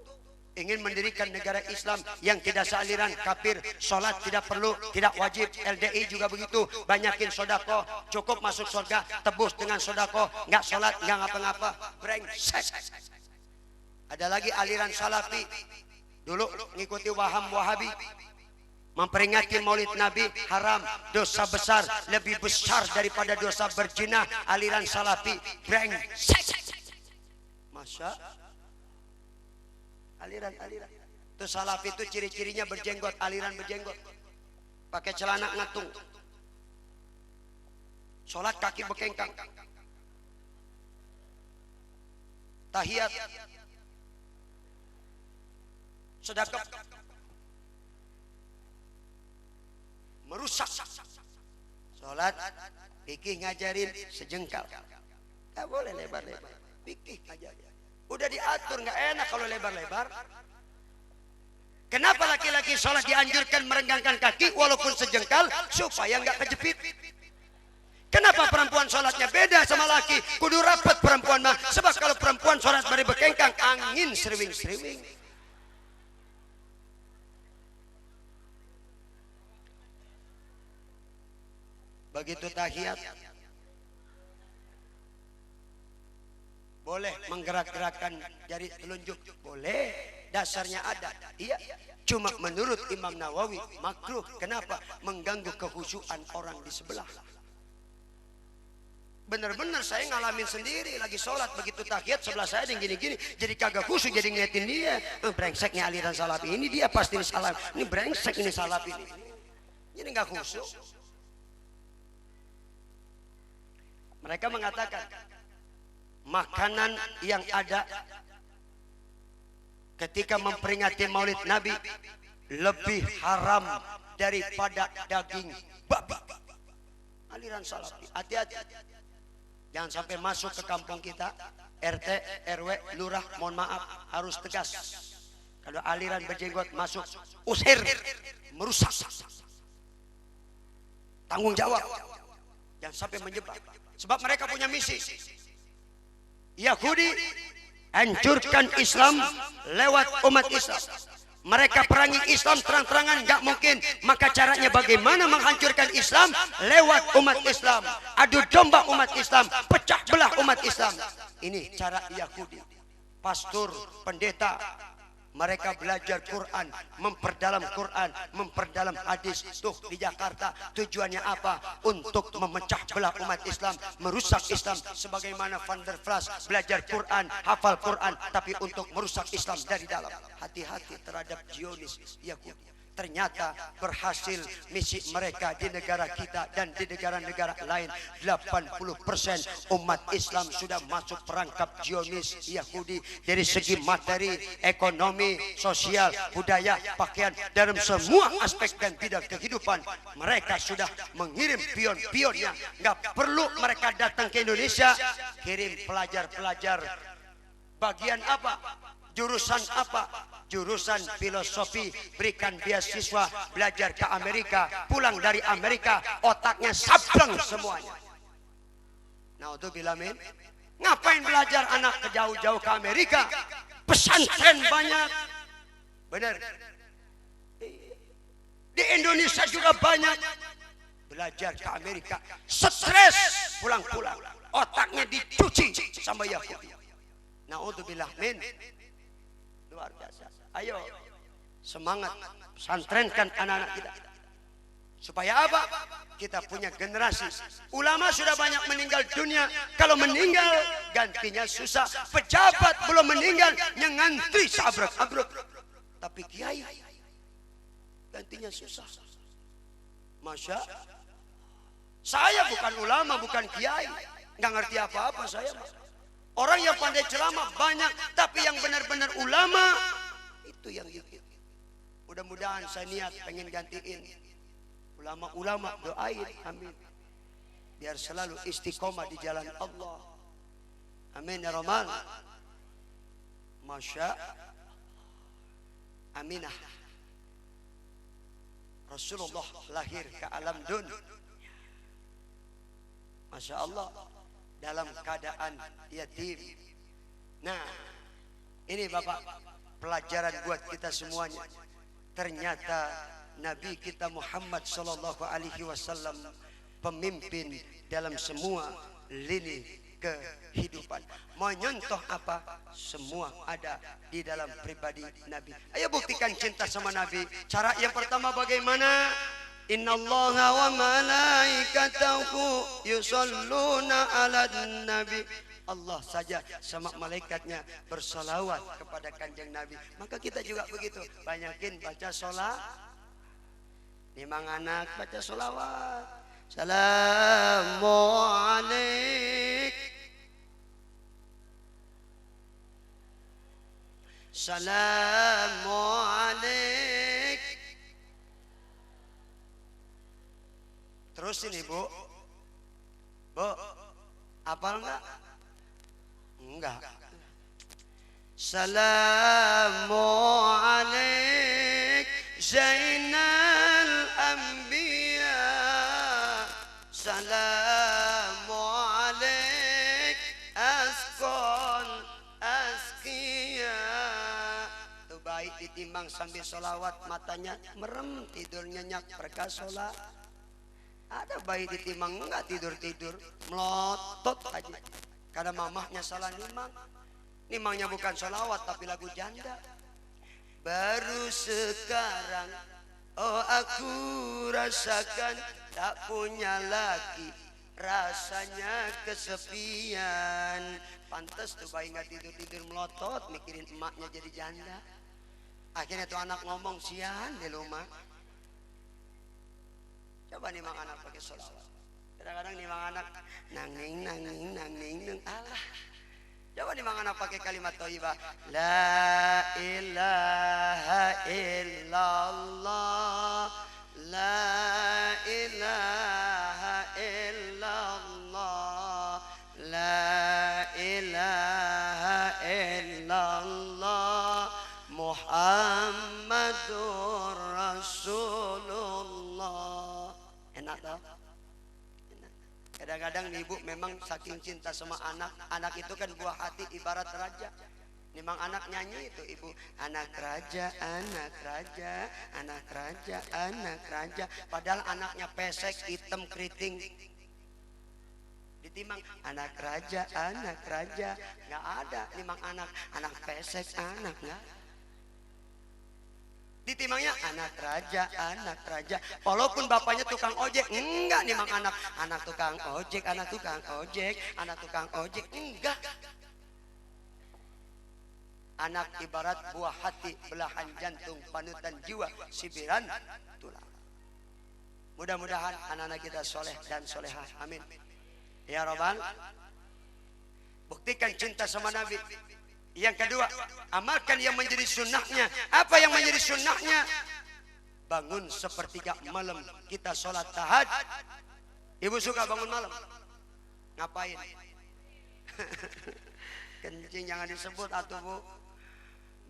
ingin mendirikan negara Islam yang tidak sealiran, kafir, sholat tidak perlu, tidak wajib. LDI juga begitu, banyakin sodako, cukup masuk surga, tebus dengan sodako, nggak sholat, nggak ngapa-ngapa, brengsek. Ada lagi aliran Salafi, dulu ngikuti Wahabi, memperingati Maulid Nabi haram, dosa besar, lebih besar daripada dosa berzina. Aliran Salafi, brengsek. Masya, aliran. Itu Salafi itu ciri-cirinya berjenggot, aliran berjenggot. Pakai celana ngatung. Sholat kaki bekengkang. Tahiyat. Sedekah. Merusak. Sholat, fikih ngajarin sejengkal. Gak boleh lebar-lebar. Fikih ngajarin. Udah diatur, nggak enak kalau lebar-lebar. Kenapa laki-laki sholat dianjurkan merenggangkan kaki walaupun sejengkal supaya nggak kejepit? Kenapa perempuan sholatnya beda sama laki? Kudu rapat perempuan mah. Sebab kalau perempuan sholat bari bekengkang, angin sriwing-sriwing. Begitu tahiyat, boleh menggerak-gerakkan jari telunjuk, boleh, dasarnya ada. Iya, cuma menurut Imam Nawawi makruh. Kenapa? Mengganggu kehusuan orang di sebelah. Bener-bener saya ngalamin sendiri, lagi sholat begitu tahiyat sebelah saya yang gini-gini, jadi kagak khusyuk, jadi ngeliatin dia. Brengseknya aliran Salafi ini, dia pasti salah. Ini brengsek ini Salafi ini. Jadi nggak khusyuk. Mereka mengatakan makanan yang ada ketika memperingati Maulid Nabi lebih haram daripada daging babi. Aliran Salafi, hati-hati. Jangan sampai masuk ke kampung kita, RT, RW, lurah, mohon maaf, harus tegas. Kalau aliran berjenggot masuk, usir, merusak. Tanggung jawab. Jangan sampai menyebar. Sebab mereka punya misi. Yahudi hancurkan Islam lewat umat Islam. Mereka perangi Islam terang-terangan, nggak mungkin. Maka caranya bagaimana menghancurkan Islam? Lewat umat Islam. Adu domba umat Islam, pecah belah umat Islam. Ini cara Yahudi. Pastor, pendeta, mereka belajar Quran, memperdalam Quran, memperdalam hadis. Tuh di Jakarta tujuannya apa? Untuk memecah belah umat Islam, merusak Islam. Sebagaimana Van der Plas belajar Quran, hafal Quran, tapi untuk merusak Islam dari dalam. Hati-hati terhadap Zionis Yahudi. Ternyata berhasil misi mereka di negara kita dan di negara-negara lain. 80% umat Islam sudah masuk perangkap Zionis Yahudi. Dari segi materi, ekonomi, sosial, budaya, pakaian, dalam semua aspek dan bidang kehidupan. Mereka sudah mengirim pion-pionnya. Nggak perlu mereka datang ke Indonesia. Kirim pelajar-pelajar. Bagian apa? Jurusan apa? Jurusan filosofi, berikan beasiswa, belajar ke Amerika, pulang dari Amerika, otaknya sableng semuanya. Naudzubillah min. Ngapain belajar anak ke jauh-jauh ke Amerika? Pesantren banyak. Benar. Di Indonesia juga banyak. belajar ke Amerika, stres pulang-pulang, otaknya dicuci sama Yahudi. Naudzubillah min. Luar biasa. Ayo semangat pesantrenkan anak-anak kita. Supaya apa? Kita punya generasi. Ulama sudah banyak meninggal dunia. Kalau meninggal gantinya susah. Pejabat belum meninggal yang ngantri sabrek-abrek. Tapi kiai gantinya susah. Masya. Saya bukan ulama, bukan kiai. Nggak ngerti apa-apa saya. Orang yang pandai ceramah banyak, tapi yang benar-benar ulama itu yang dikit. Mudah-mudahan saya niat pengen gantiin ulama-ulama, doain, amin. Biar selalu istiqomah di jalan Allah. Amin ya Rahman. Masya. Aminah. Rasulullah lahir ke alam dunia. Masya Allah. Dalam keadaan yatim. Nah, ini Bapak, pelajaran buat kita semuanya. Ternyata Nabi kita Muhammad sallallahu alaihi wasallam pemimpin dalam semua lini kehidupan. Mau nyontoh apa? Semua ada di dalam pribadi Nabi. Ayo buktikan cinta sama Nabi. Cara yang pertama bagaimana? Innallaha wa malaikatahu yusalluna 'alan nabi. Allah saja sama malaikatnya bersolawat kepada kanjeng Nabi. Maka kita juga begitu. Banyakin baca sholat. Nimang anak baca solawat. Salamu alaik. Salamu alaik. Terus ini Bu. Bu, hafal enggak? Enggak. Salamu alaik Zainal Anbiya. Salamu alaik Asqal Asqiya. Itu baik ditimbang sambil sholawat matanya merem, tidur nyenyak berkah sholat. Ada bayi ditimbang enggak tidur-tidur, melotot aja. Karena mamahnya salah nimang. Nimangnya bukan sholawat tapi lagu janda. Baru sekarang oh aku rasakan tak punya laki, rasanya kesepian. Pantes tuh bayi nggak tidur-tidur melotot mikirin emaknya jadi janda. Akhirnya tuh anak ngomong sian di rumah. Coba nimang anak pakai sholawat. Kadang-kadang nimang anak nanging nanging nanging nang Allah. Coba nimang anak pakai kalimat thayyibah. La ilaha illallah. La ilaha illallah. La ilaha illallah. Muhammadur Rasulullah. Enak tau? Kadang-kadang ibu memang saking cinta sama anak. Anak itu kan buah hati ibarat raja. Memang anak nyanyi itu ibu. Anak raja, anak raja, anak raja, anak raja. Padahal anaknya pesek, hitam, keriting. Ditimbang anak raja, anak raja. Nggak ada nimang anak. Anak pesek, anak nggak. Ditimbangnya anak raja, anak raja. Walaupun bapaknya tukang ojek, enggak nimang anak. Anak tukang ojek, anak tukang ojek, anak tukang ojek, enggak. Anak ibarat buah hati, belahan jantung, panutan jiwa, sibiran tulang. Mudah-mudahan anak-anak kita soleh dan solehah. Amin. Ya Rabbal. Buktikan cinta sama Nabi. Yang kedua, amalkan yang menjadi sunnahnya. Apa yang menjadi sunnahnya? Bangun sepertiga malam kita sholat tahajud. Ibu suka bangun malam? Ngapain? Kencing jangan disebut atuh Bu.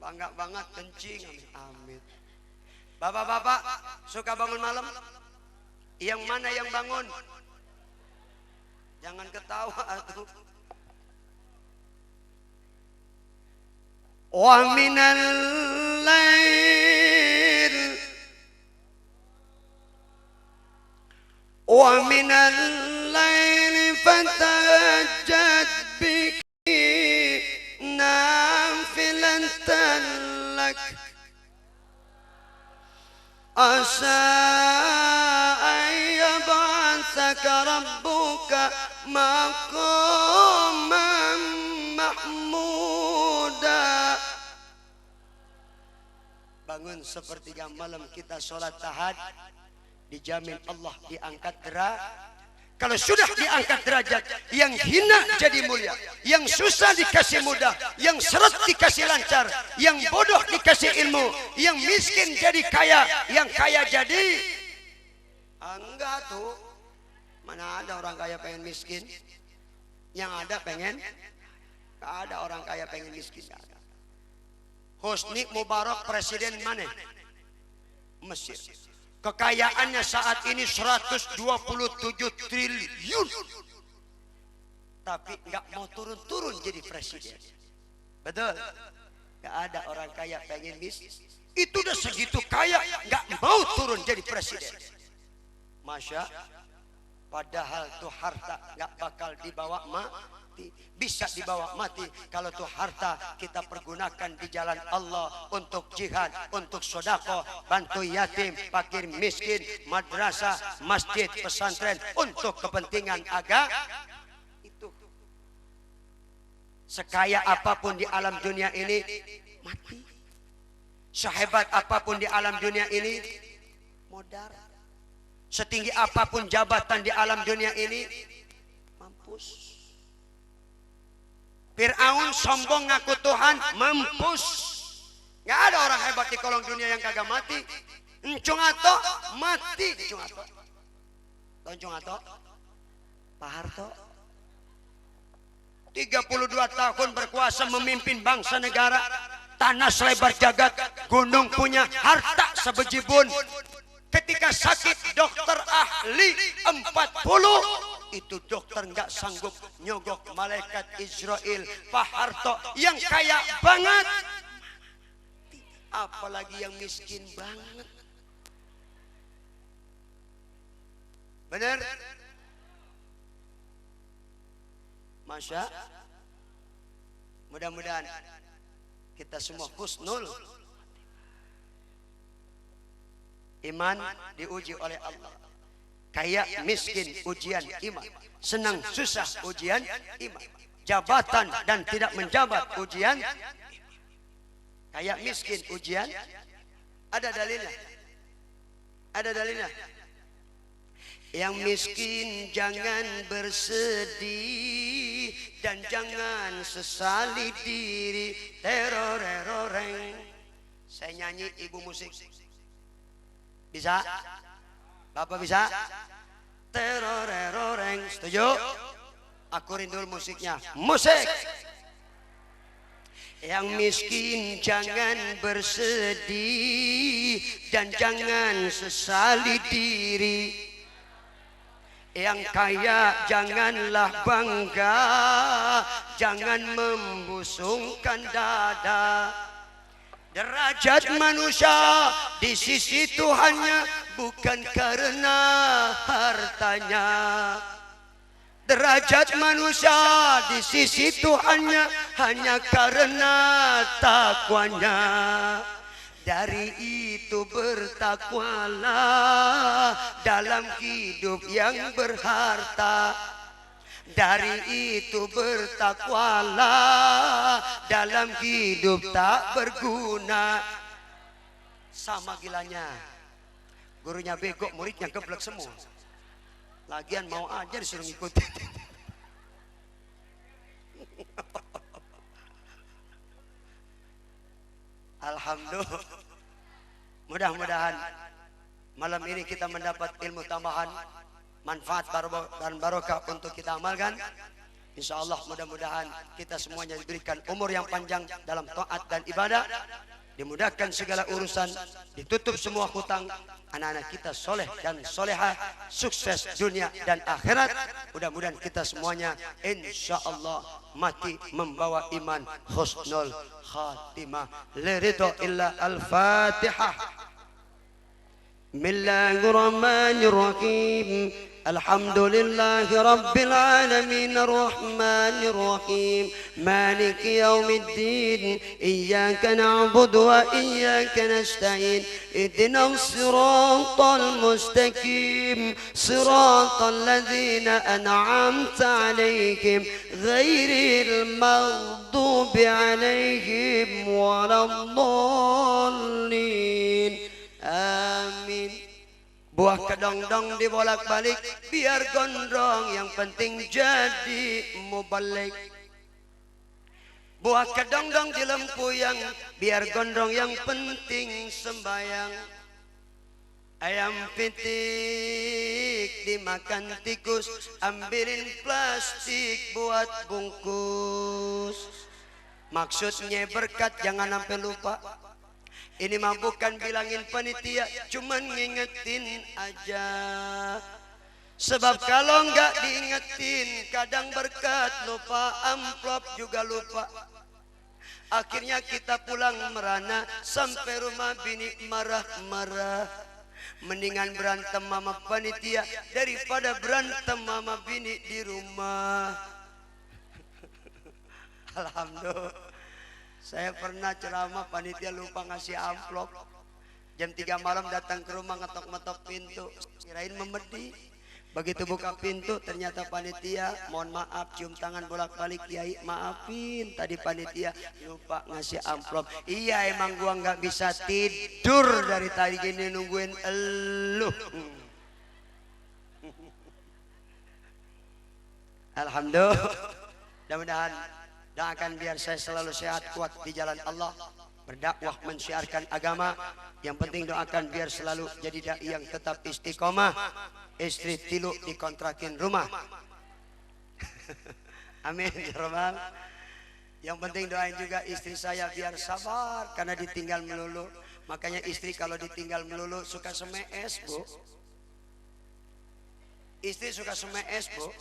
Bangga banget kencing. Amin. Bapak-bapak suka bangun malam? Yang mana yang bangun? Jangan ketawa atuh. Wa minal lail ومن الليل فتهجد به نافلة لك عسى أن يبعثك ربك مقاما محمودا. Bangun sepertiga malam kita sholat tahajud, dijamin Allah diangkat derajat. Kalau sudah diangkat derajat, yang hina jadi mulia, yang susah dikasih mudah, yang seret dikasih lancar, yang bodoh dikasih ilmu, yang miskin jadi kaya, yang kaya jadi enggak tuh. Mana ada orang kaya pengen miskin? Yang ada pengen, enggak ada orang kaya pengen miskin. Hosni Mubarak presiden mana? Mesir. Kekayaannya saat ini 127 triliun. Tapi nggak mau turun-turun jadi presiden. Betul? Nggak ada orang kaya pengen miskin. Itu udah segitu kaya, nggak mau turun jadi presiden. Masya, padahal tuh harta nggak bakal dibawa mati. Bisa dibawa mati kalau tuh harta kita pergunakan di jalan Allah untuk jihad, untuk sedekah, bantu yatim, fakir miskin, madrasah, masjid, pesantren, untuk kepentingan agama. Itu sekaya apapun di alam dunia ini mati, sehebat apapun di alam dunia ini modal, setinggi apapun jabatan di alam dunia ini mampus. Fir'aun sombong ngaku Tuhan, mampus. Nggak ada orang hebat di kolong dunia yang kagak mati. Encung Ato mati. Encung Ato, Encung Ato, Pak Harto 32 tahun berkuasa memimpin bangsa negara. Tanah selebar jagat, gunung punya, harta sebejibun. Ketika sakit dokter ahli 40, itu dokter nggak sanggup nyogok malaikat Israel. Pak Harto yang kaya banget, apalagi yang miskin banget. Benar? Masya, mudah-mudahan kita semua husnul iman diuji oleh Allah. Kaya miskin ujian iman, senang susah ujian iman, jabatan dan tidak menjabat ujian. Kaya miskin ujian, ada dalilnya, ada dalilnya. Yang miskin jangan bersedih dan jangan sesali diri. Teroreng. Saya nyanyi, ibu musik bisa? Bapak bisa? Teroreng, setuju? Aku rindu musiknya. Musik. Yang miskin jangan bersedih dan jangan sesali diri. Yang kaya janganlah bangga, jangan membusungkan dada. Derajat manusia di sisi Tuhannya bukan karena hartanya. Derajat manusia di sisi Tuhannya hanya karena takwanya. Dari itu bertakwalah dalam hidup yang berharta. Dari itu bertakwalah dalam hidup tak berguna. Sama gilanya, gurunya bego, muridnya geblek semua. Lagian mau aja disuruh ngikutin. Alhamdulillah. Mudah-mudahan malam ini kita mendapat ilmu tambahan, manfaat dan barokah untuk kita amalkan. Insya Allah mudah-mudahan kita semuanya diberikan umur yang panjang dalam taat dan ibadah, dimudahkan segala urusan, ditutup semua hutang, anak-anak kita soleh dan solehah, sukses dunia dan akhirat. Mudah-mudahan kita semuanya insya Allah mati membawa iman, husnul khatimah. Liridho illa al-fatihah. Bismillahirrahmanirrahim. Alhamdulillahi Rabbil Alamin Ar-Rahmanir Rahim Maliki Yawmiddin Iyyaka na'budu wa iyyaka nasta'in Ihdinas siratal mustaqim Siratal ladzina an'amta 'alaihim ghairil maghdubi 'alaihim waladdallin. Amin. Buah kedong-dong dibolak-balik biar gondrong, yang penting jadi mubalik. Buah kedong-dong dilempuyang biar gondrong, yang penting sembayang. Ayam pitik dimakan tikus, ambilin plastik buat bungkus. Maksudnya berkat, jangan sampai lupa. Ini mah bukan bilangin panitia, cuman ngingetin aja. Sebab kalau nggak diingetin, kadang berkat lupa, amplop juga lupa. Akhirnya kita pulang merana, sampai rumah bini marah-marah. Mendingan berantem sama panitia daripada berantem sama bini di rumah. Alhamdulillah. Saya pernah ceramah, panitia lupa ngasih amplop. Jam 3 malam datang ke rumah, ngetok-ngetok pintu, kirain memedi. Begitu buka pintu ternyata panitia, mohon maaf, cium tangan bolak-balik, kiai maafin tadi panitia lupa ngasih amplop. Iya emang gua nggak bisa tidur dari tadi gini nungguin elu. Alhamdulillah. Mudah-mudahan doakan biar saya selalu sehat kuat di jalan Allah, berdakwah mensiarkan agama. Yang penting doakan biar selalu jadi dai yang tetap istiqomah. Istri tilu dikontrakin rumah. Amin ya rabbal. Yang penting doain juga istri saya biar sabar karena ditinggal melulu. Makanya istri kalau ditinggal melulu suka semees, Bu. Istri suka semees, Bu.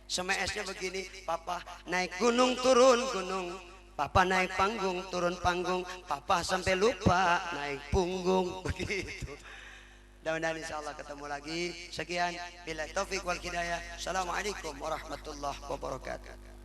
Semeesnya begini, papa naik gunung turun gunung, papa naik panggung turun panggung, papa sampai lupa naik punggung, begitu. Mudah-mudahan insyaallah ketemu lagi. Sekian, billahi taufik wal hidayah. Assalamualaikum warahmatullahi wabarakatuh.